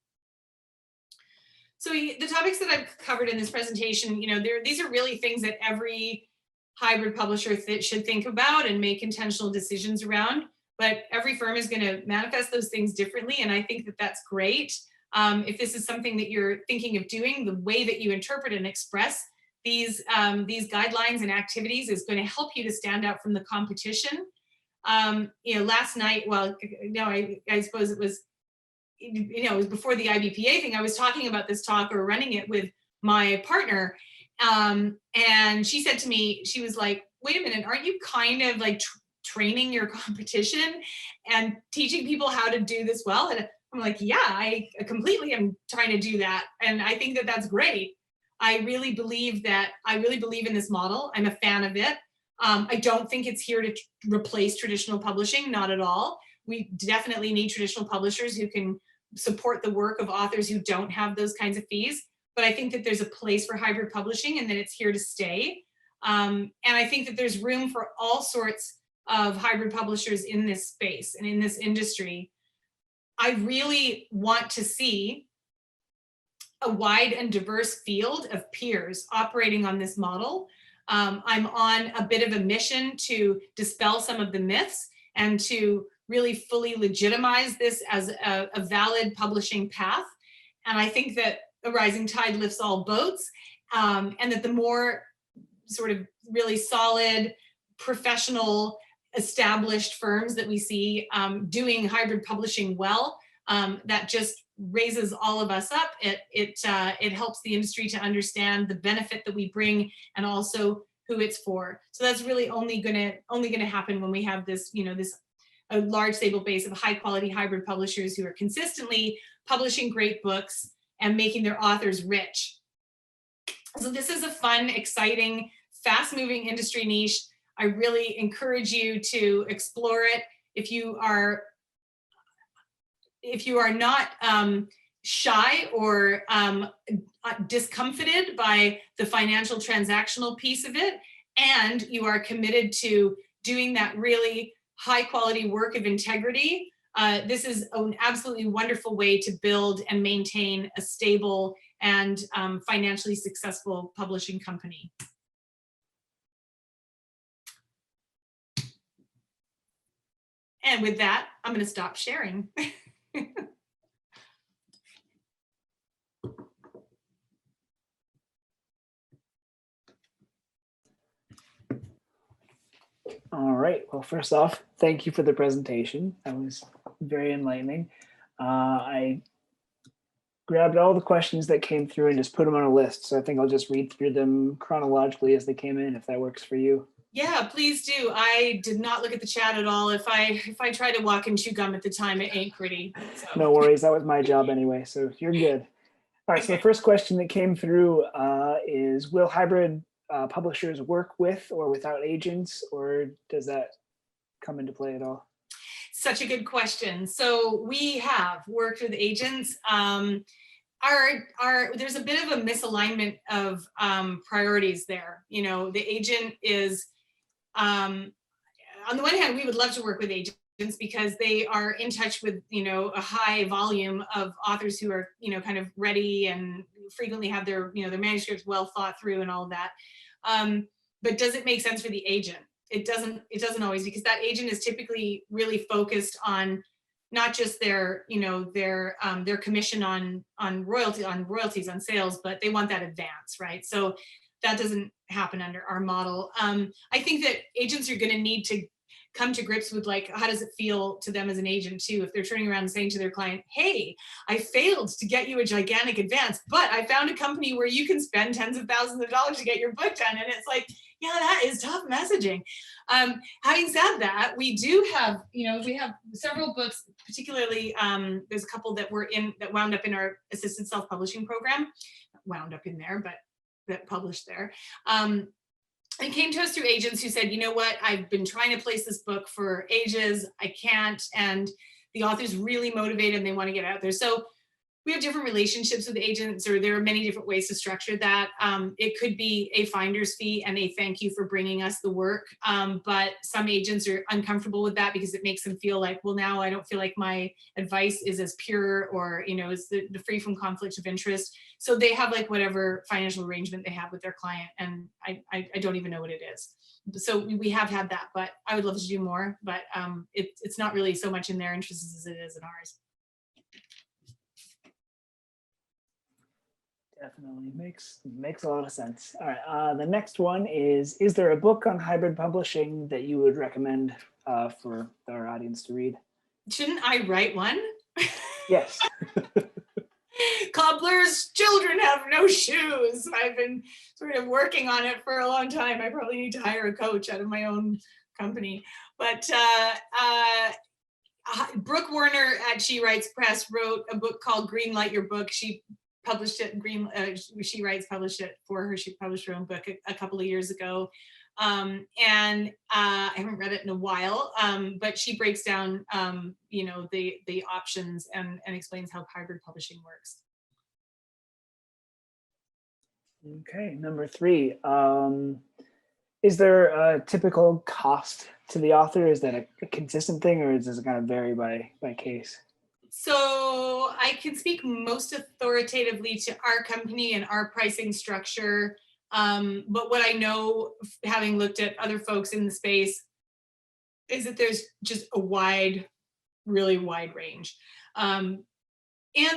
So the topics that I've covered in this presentation, you know, these are really things that every hybrid publisher should think about and make intentional decisions around. But every firm is going to manifest those things differently, and I think that that's great. If this is something that you're thinking of doing, the way that you interpret and express these guidelines and activities is going to help you to stand out from the competition. You know, last night, well, no, I suppose it was, you know, it was before the IBPA thing. I was talking about this talk or running it with my partner, and she said to me, she was like, "Wait a minute, aren't you kind of like training your competition and teaching people how to do this well?" And I'm like, yeah, I completely am trying to do that. And I think that that's great. I really believe in this model. I'm a fan of it. I don't think it's here to replace traditional publishing, not at all. We definitely need traditional publishers who can support the work of authors who don't have those kinds of fees. But I think that there's a place for hybrid publishing and that it's here to stay. And I think that there's room for all sorts of hybrid publishers in this space and in this industry. I really want to see a wide and diverse field of peers operating on this model. I'm on a bit of a mission to dispel some of the myths and to really fully legitimize this as a valid publishing path. And I think that a rising tide lifts all boats, and that the more sort of really solid, professional, established firms that we see doing hybrid publishing well, that just raises all of us up. It helps the industry to understand the benefit that we bring and also who it's for. So that's really only gonna happen when we have this, you know, a large stable base of high quality hybrid publishers who are consistently publishing great books and making their authors rich. So this is a fun, exciting fast-moving industry niche. I really encourage you to explore it. If you are not shy or discomfited by the financial transactional piece of it, and you are committed to doing that really high quality work of integrity, this is an absolutely wonderful way to build and maintain a stable and financially successful publishing company. And with that, I'm going to stop sharing. All right. Well, first off, thank you for the presentation. That was very enlightening. I grabbed all the questions that came through and just put them on a list. So I think I'll just read through them chronologically as they came in, if that works for you. Yeah, please do. I did not look at the chat at all. If I try to walk and chew gum at the time, it ain't pretty. So. No worries. That was my job anyway. So you're good. All right. Okay. So the first question that came through is, will hybrid publishers work with or without agents, or does that come into play at all? Such a good question. So we have worked with agents. There's a bit of a misalignment of priorities there. You know, the agent is, on the one hand, we would love to work with agents because they are in touch with, you know, a high volume of authors who are, you know, kind of ready and frequently have their, you know, their manuscripts well thought through and all of that. But does it make sense for the agent? It doesn't always, because that agent is typically really focused on not just their, you know, their commission on royalties on sales, but they want that advance, right? So that doesn't happen under our model. I think that agents are going to need to come to grips with, like, how does it feel to them as an agent too, if they're turning around and saying to their client, hey, I failed to get you a gigantic advance, but I found a company where you can spend tens of thousands of dollars to get your book done. And it's like, yeah, that is tough messaging. Having said that, we do have, you know, we have several books, particularly there's a couple that wound up in our assisted self-publishing program, wound up in there, but that published there. And came to us through agents who said, you know what, I've been trying to place this book for ages, I can't, and the author's really motivated and they want to get out there. So we have different relationships with agents, or there are many different ways to structure that. It could be a finder's fee and a thank you for bringing us the work. But some agents are uncomfortable with that because it makes them feel like, well, now I don't feel like my advice is as pure, or, you know, is the free from conflict of interest. So they have like whatever financial arrangement they have with their client. And I don't even know what it is. So we have had that, but I would love to do more, but it's not really so much in their interests as it is in ours. Definitely makes a lot of sense. All right, the next one is there a book on hybrid publishing that you would recommend for our audience to read? Shouldn't I write one? Yes. Cobbler's children have no shoes. I've been sort of working on it for a long time. I probably need to hire a coach out of my own company. But Brooke Warner at She Writes Press wrote a book called Greenlight Your Book. She published it, She Writes published it for her. She published her own book a couple of years ago. And I haven't read it in a while, but she breaks down, you know, the options and explains how hybrid publishing works. Okay, number 3. Is there a typical cost to the author? Is that a consistent thing, or does it kind of vary by case? So I can speak most authoritatively to our company and our pricing structure. But what I know, having looked at other folks in the space, is that there's just a really wide range. And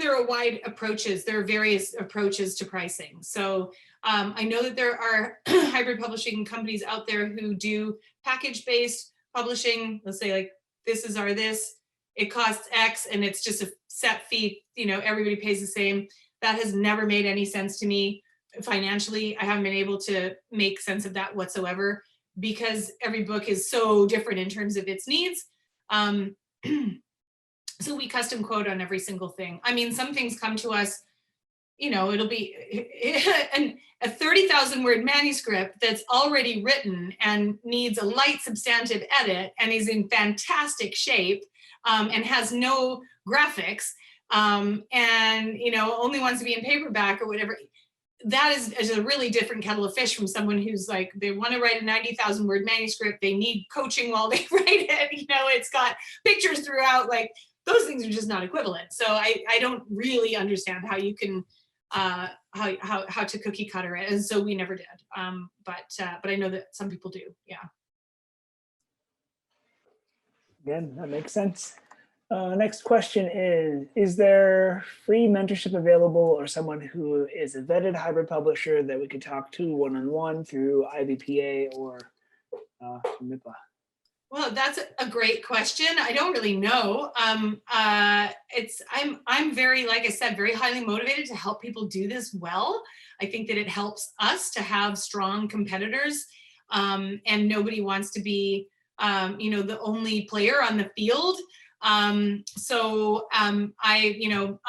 there are wide approaches. There are various approaches to pricing. So I know that there are hybrid publishing companies out there who do package-based publishing. Let's say, like, this is our this. It costs X and it's just a set fee, you know, everybody pays the same. That has never made any sense to me financially. I haven't been able to make sense of that whatsoever, because every book is so different in terms of its needs. So we custom quote on every single thing. I mean, some things come to us it'll be a 30,000 word manuscript that's already written and needs a light substantive edit and is in fantastic shape, and has no graphics, and only wants to be in paperback or whatever. That is a really different kettle of fish from someone who's like, they want to write a 90,000 word manuscript. They need coaching while they write it. It's got pictures throughout. Like, those things are just not equivalent. So I don't really understand how you can, how to cookie cutter it. And so we never did. But I know that some people do. Yeah. Again, that makes sense. Next question is there free mentorship available or someone who is a vetted hybrid publisher that we could talk to one-on-one through IVPA or MIPA? Well, that's a great question. I don't really know. I'm very, like I said, very highly motivated to help people do this well. I think that it helps us to have strong competitors, and nobody wants to be, the only player on the field. So I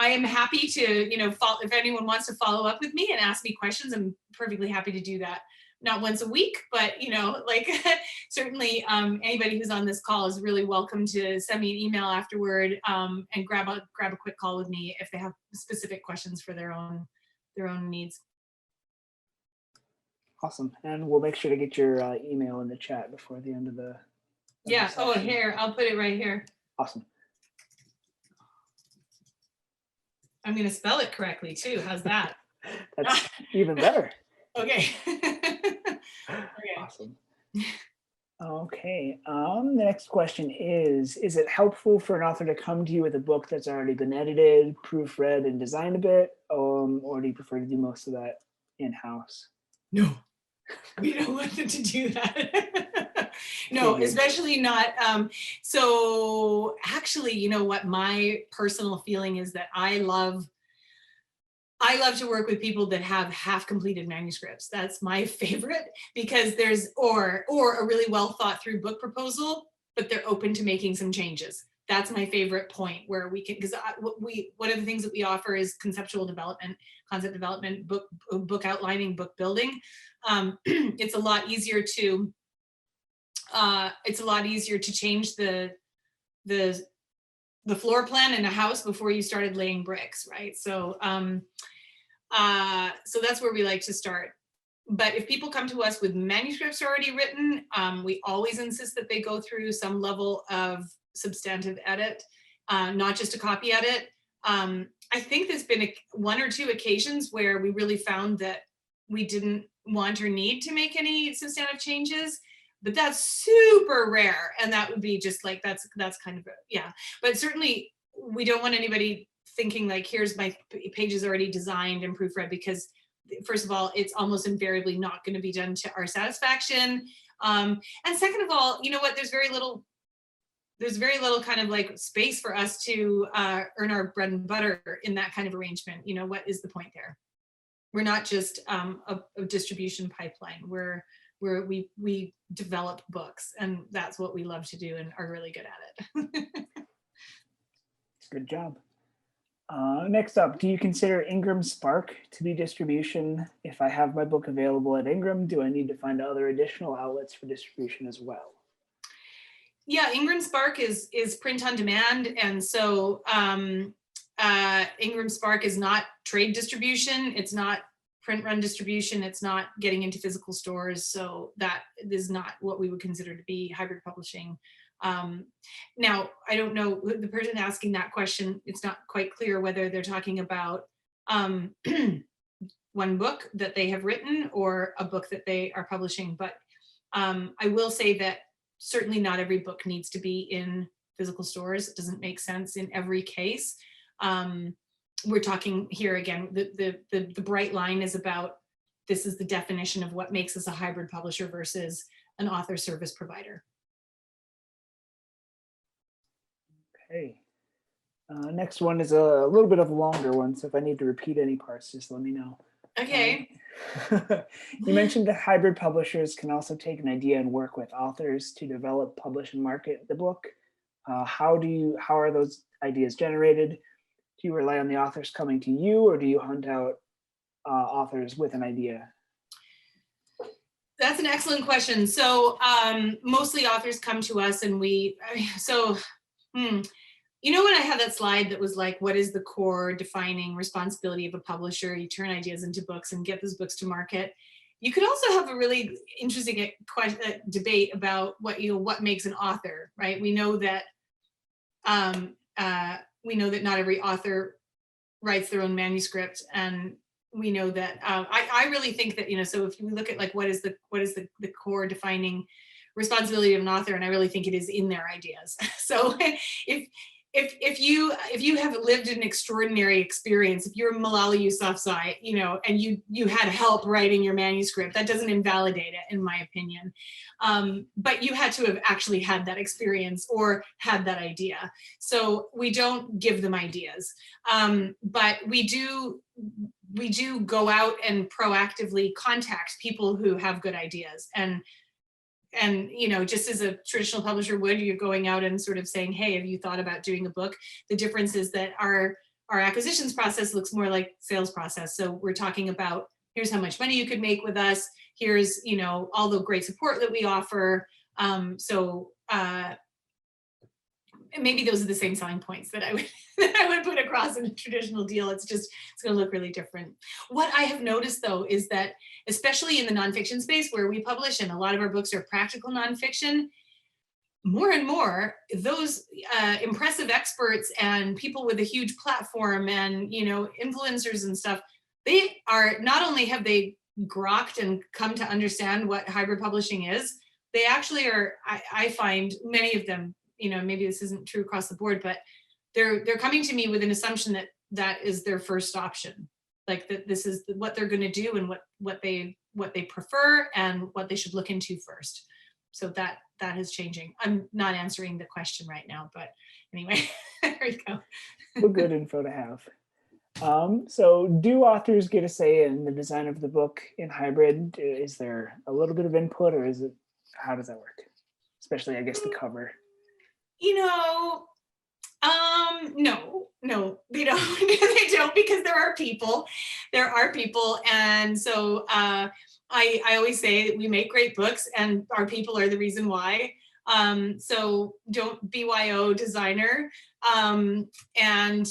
am happy to, if anyone wants to follow up with me and ask me questions, I'm perfectly happy to do that. Not once a week, but certainly anybody who's on this call is really welcome to send me an email afterward, and grab a quick call with me if they have specific questions for their own needs. Awesome. And we'll make sure to get your email in the chat before the end of the yeah. session. Oh, here, I'll put it right here. Awesome. I'm going to spell it correctly too. How's that? That's even better. Okay. Awesome. Okay. The next question is it helpful for an author to come to you with a book that's already been edited, proofread, and designed a bit? Or do you prefer to do most of that in-house? No, we don't want them to do that. No, especially not. So actually, you know what? My personal feeling is that I love to work with people that have half completed manuscripts. That's my favorite, because there's or a really well thought through book proposal, but they're open to making some changes. That's my favorite point, where we can, because one of the things that we offer is conceptual development, concept development, book outlining, book building. It's a lot easier to change the floor plan in a house before you started laying bricks, right? So so that's where we like to start. But if people come to us with manuscripts already written, we always insist that they go through some level of substantive edit, not just a copy edit. I think there's been one or two occasions where we really found that we didn't want or need to make any substantive changes, but that's super rare. And that would be just like, that's kind of, yeah. But certainly we don't want anybody thinking like, here's my pages already designed and proofread, because first of all, it's almost invariably not going to be done to our satisfaction. And second of all, you know what, there's very little kind of like space for us to earn our bread and butter in that kind of arrangement. You know, what is the point there? We're not just a distribution pipeline. We develop books, and that's what we love to do and are really good at it. Good job. Next up, do you consider Ingram Spark to be distribution? If I have my book available at Ingram, do I need to find other additional outlets for distribution as well? Yeah, Ingram Spark is print on demand, and so Ingram Spark is not trade distribution. It's not print run distribution. It's not getting into physical stores. So that is not what we would consider to be hybrid publishing. Now, I don't know, the person asking that question, it's not quite clear whether they're talking about one book that they have written or a book that they are publishing. But I will say that certainly not every book needs to be in physical stores. It doesn't make sense in every case. We're talking here again, the bright line is about, this is the definition of what makes us a hybrid publisher versus an author service provider. Okay. Next one is a little bit of a longer one, so if I need to repeat any parts, just let me know. Okay. You mentioned that hybrid publishers can also take an idea and work with authors to develop, publish, and market the book. How are those ideas generated? Do you rely on the authors coming to you, or do you hunt out authors with an idea? That's an excellent question. So mostly authors come to us and you know, when I had that slide that was like, what is the core defining responsibility of a publisher? You turn ideas into books and get those books to market. You could also have a really interesting debate about what makes an author, right? We know that not every author writes their own manuscript, and we know that I really think that, you know, so if we look at like what is the core defining responsibility of an author, and I really think it is in their ideas. So if you have lived an extraordinary experience, if you're Malala Yousafzai, you know, and you had help writing your manuscript, that doesn't invalidate it, in my opinion. But you had to have actually had that experience or had that idea. So we don't give them ideas, but we do go out and proactively contact people who have good ideas. And you know, just as a traditional publisher would, you're going out and sort of saying, hey, have you thought about doing a book? The difference is that our acquisitions process looks more like sales process. So we're talking about, here's how much money you could make with us. Here's, you know, all the great support that we offer. Maybe those are the same selling points that I would put across in a traditional deal. It's going to look really different. What I have noticed though is that, especially in the nonfiction space where we publish, and a lot of our books are practical nonfiction, more and more those impressive experts and people with a huge platform and, you know, influencers and stuff, they are, not only have they grokked and come to understand what hybrid publishing is, they actually are, I find many of them, you know, maybe this isn't true across the board, but they're coming to me with an assumption that is their first option, like that this is what they're going to do and what they prefer and what they should look into first. So that is changing. I'm not answering the question right now, but anyway, there you go. Well, good info to have. So do authors get a say in the design of the book in hybrid? Is there a little bit of input, or is it, how does that work? Especially, I guess, the cover. You know, no, they don't. They don't, because there are people, and so I always say that we make great books, and our people are the reason why. So don't BYO designer, and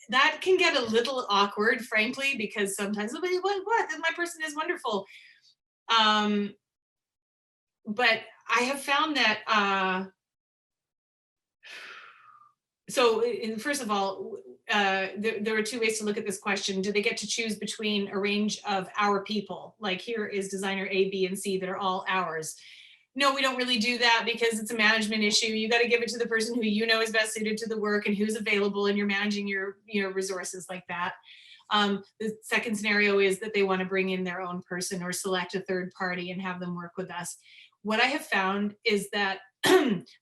that can get a little awkward, frankly, because sometimes what my person is wonderful, but I have found that. So first of all, there are two ways to look at this question. Do they get to choose between a range of our people? Like, here is designer A, B, and C that are all ours. No, we don't really do that, because it's a management issue. You got to give it to the person who you know is best suited to the work and who's available, and you're managing your resources like that. The second scenario is that they want to bring in their own person or select a third party and have them work with us. What I have found is that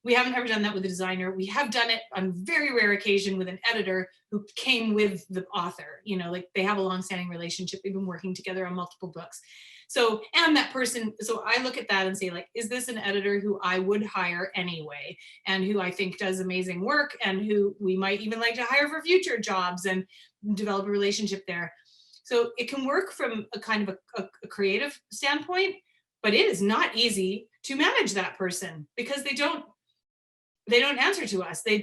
we haven't ever done that with a designer. We have done it on very rare occasion with an editor who came with the author, you know, like they have a long-standing relationship. They've been working together on multiple books. So, and that person, so I look at that and say, like, is this an editor who I would hire anyway, and who I think does amazing work, and who we might even like to hire for future jobs and develop a relationship there. So it can work from a kind of a creative standpoint, but it is not easy to manage that person, because they don't answer to us. They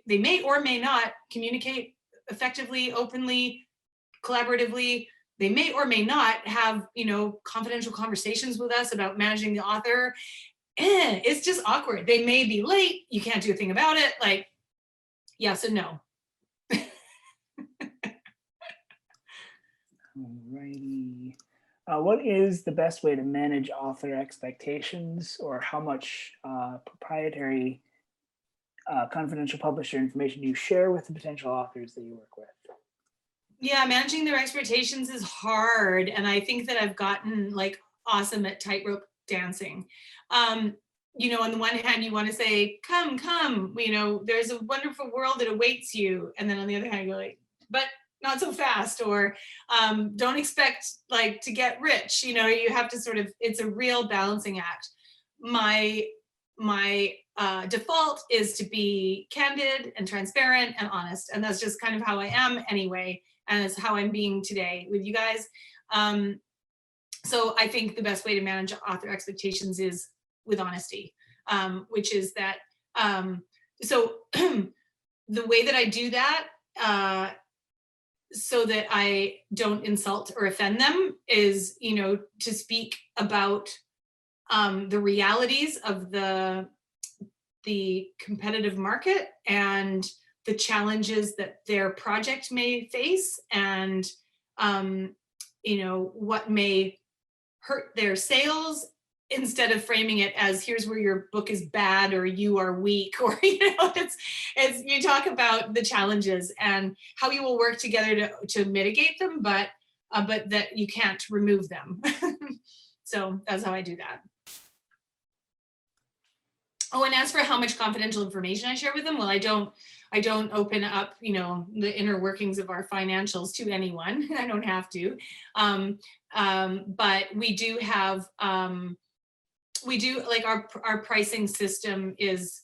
may or may not communicate effectively, openly, collaboratively. They may or may not have, you know, confidential conversations with us about managing the author. It's just awkward. They may be late. You can't do a thing about it. Like, yes and no. Alrighty. What is the best way to manage author expectations, or how much proprietary confidential publisher information you share with the potential authors that you work with? Yeah, managing their expectations is hard. And I think that I've gotten like awesome at tightrope dancing. You know, on the one hand, you want to say, come, you know, there's a wonderful world that awaits you. And then on the other hand, you're like, but not so fast, or don't expect like to get rich. You know, you have to sort of, it's a real balancing act. My default is to be candid and transparent and honest. And that's just kind of how I am anyway. And it's how I'm being today with you guys. So I think the best way to manage author expectations is with honesty, which is that, so the way that I do that, so that I don't insult or offend them is, to speak about the realities of the competitive market and the challenges that their project may face, and what may hurt their sales, instead of framing it as here's where your book is bad or you are weak, or it's you talk about the challenges and how you will work together to mitigate them, but that you can't remove them. So that's how I do that. Oh, and as for how much confidential information I share with them, well, I don't open up, the inner workings of our financials to anyone. I don't have to. But we do have, like our pricing system is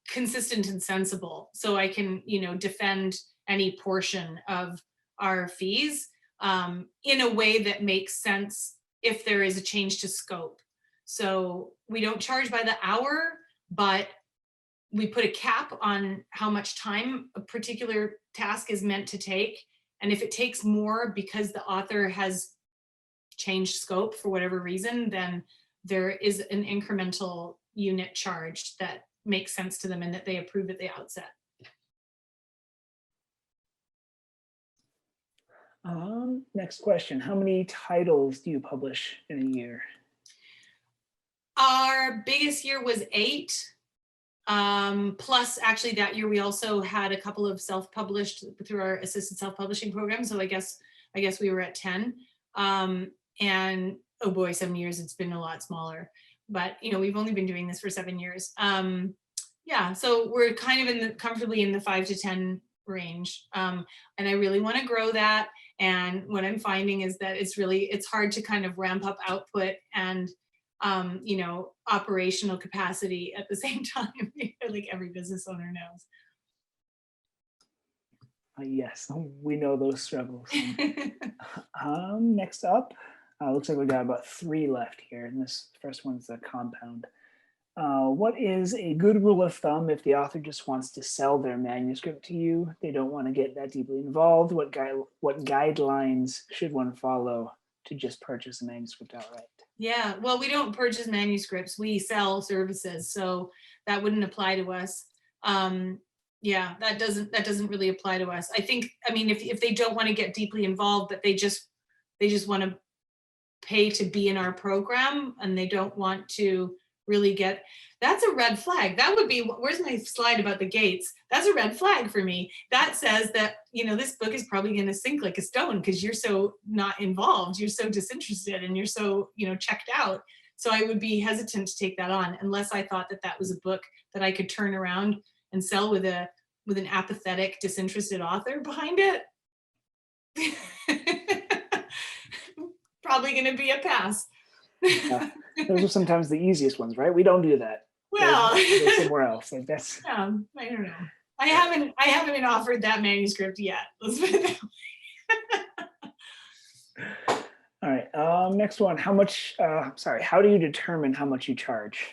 consistent and sensible. So I can, defend any portion of our fees in a way that makes sense if there is a change to scope. So we don't charge by the hour, but we put a cap on how much time a particular task is meant to take. And if it takes more because the author has changed scope for whatever reason, then there is an incremental unit charge that makes sense to them and that they approve at the outset. Next question. How many titles do you publish in a year? Our biggest year was 8. Plus, actually, that year we also had a couple of self-published through our assisted self-publishing program. So I guess we were at 10. And oh boy, 7 years, it's been a lot smaller. But we've only been doing this for 7 years. Yeah, so we're kind of comfortably in the 5 to 10 range. And I really want to grow that. And what I'm finding is that it's hard to kind of ramp up output and operational capacity at the same time, like every business owner knows. Yes, we know those struggles. Next up, looks like we got about 3 left here, and this first one's the compound. What is a good rule of thumb if the author just wants to sell their manuscript to you? They don't want to get that deeply involved. What guidelines should one follow to just purchase a manuscript outright? Yeah, well, we don't purchase manuscripts. We sell services, so that wouldn't apply to us. Yeah, that doesn't really apply to us. I think, if they don't want to get deeply involved, but they just want to pay to be in our program and they don't want to really get, that's a red flag. That would be, where's my slide about the gates? That's a red flag for me. That says that, this book is probably going to sink like a stone because you're so not involved, you're so disinterested, and you're so, checked out. So I would be hesitant to take that on unless I thought that was a book that I could turn around and sell with an apathetic, disinterested author behind it. Probably going to be a pass. Those are sometimes the easiest ones, right? We don't do that. Well, they're somewhere else. Like that's. I don't know. I haven't been offered that manuscript yet. Let's put it that way. All right. Next one. How do you determine how much you charge?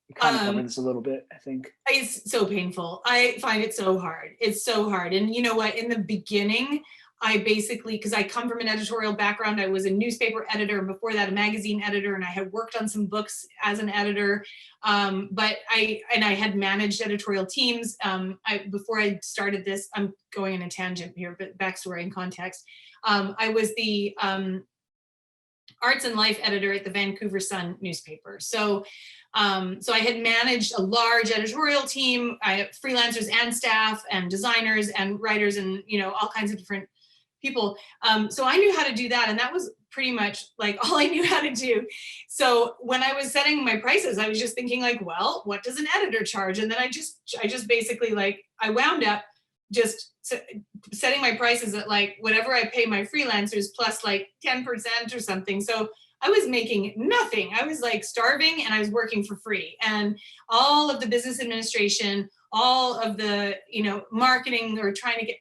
You kind of covered this a little bit, I think. It's so painful. I find it so hard. It's so hard. And you know what? In the beginning, I basically, because I come from an editorial background, I was a newspaper editor, and before that a magazine editor, and I had worked on some books as an editor. But I had managed editorial teams. Before I started this, I'm going in a tangent here, but backstory and context. I was the arts and life editor at the Vancouver Sun newspaper. So I had managed a large editorial team. I had freelancers and staff and designers and writers and all kinds of different people. So I knew how to do that, and that was pretty much like all I knew how to do. So when I was setting my prices, I was just thinking like, well, what does an editor charge? And then I just basically I wound up just setting my prices at like whatever I pay my freelancers plus like 10% or something. So I was making nothing. I was like starving and I was working for free. And all of the business administration, all of the, marketing or trying to get,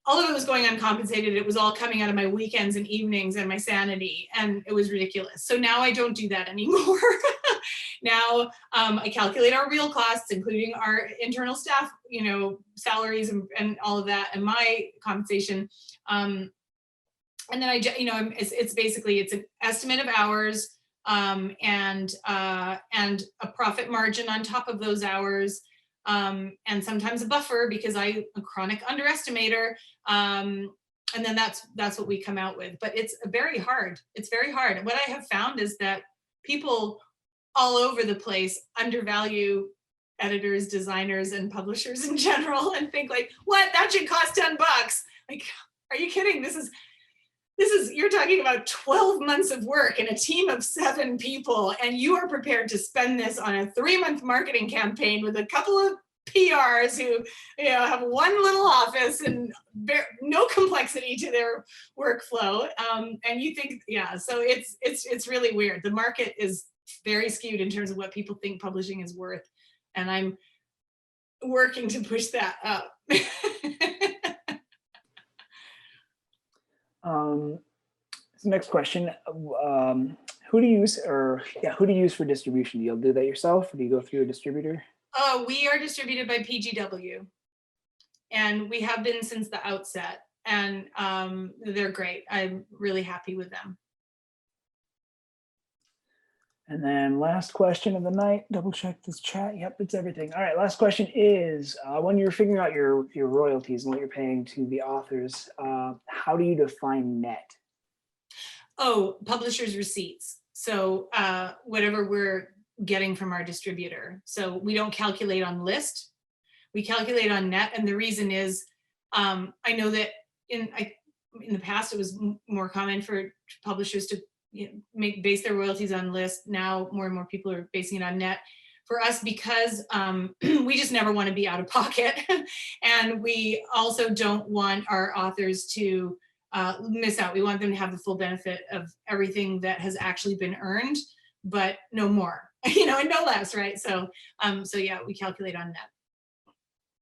all of it was going uncompensated. It was all coming out of my weekends and evenings and my sanity, and it was ridiculous. So now I don't do that anymore. Now I calculate our real costs, including our internal staff, salaries and all of that, and my compensation. And then it's basically, it's an estimate of hours, and a profit margin on top of those hours, and sometimes a buffer because I'm a chronic underestimator. And then that's what we come out with. But it's very hard. It's very hard. What I have found is that people all over the place undervalue editors, designers, and publishers in general, and think like, what, that should cost $10. Like, are you kidding? This is, you're talking about 12 months of work and a team of 7 people, and you are prepared to spend this on a 3-month marketing campaign with a couple of PRs who, have one little office and no complexity to their workflow. And you think, so it's really weird. The market is very skewed in terms of what people think publishing is worth. And I'm working to push that up. So next question, who do you use for distribution? Do you do that yourself, or do you go through a distributor? We are distributed by PGW, and we have been since the outset, and they're great. I'm really happy with them. And then last question of the night, double check this chat. Yep, it's everything. All right, last question is, when you're figuring out your royalties and what you're paying to the authors, how do you define net? Oh, publishers' receipts. So whatever we're getting from our distributor. So we don't calculate on list, we calculate on net. And the reason is, I know that in the past, it was more common for publishers to base their royalties on list. Now more and more people are basing it on net. For us, because we just never want to be out of pocket. And we also don't want our authors to miss out. We want them to have the full benefit of everything that has actually been earned, but no more, and no less, right? So yeah, we calculate on net.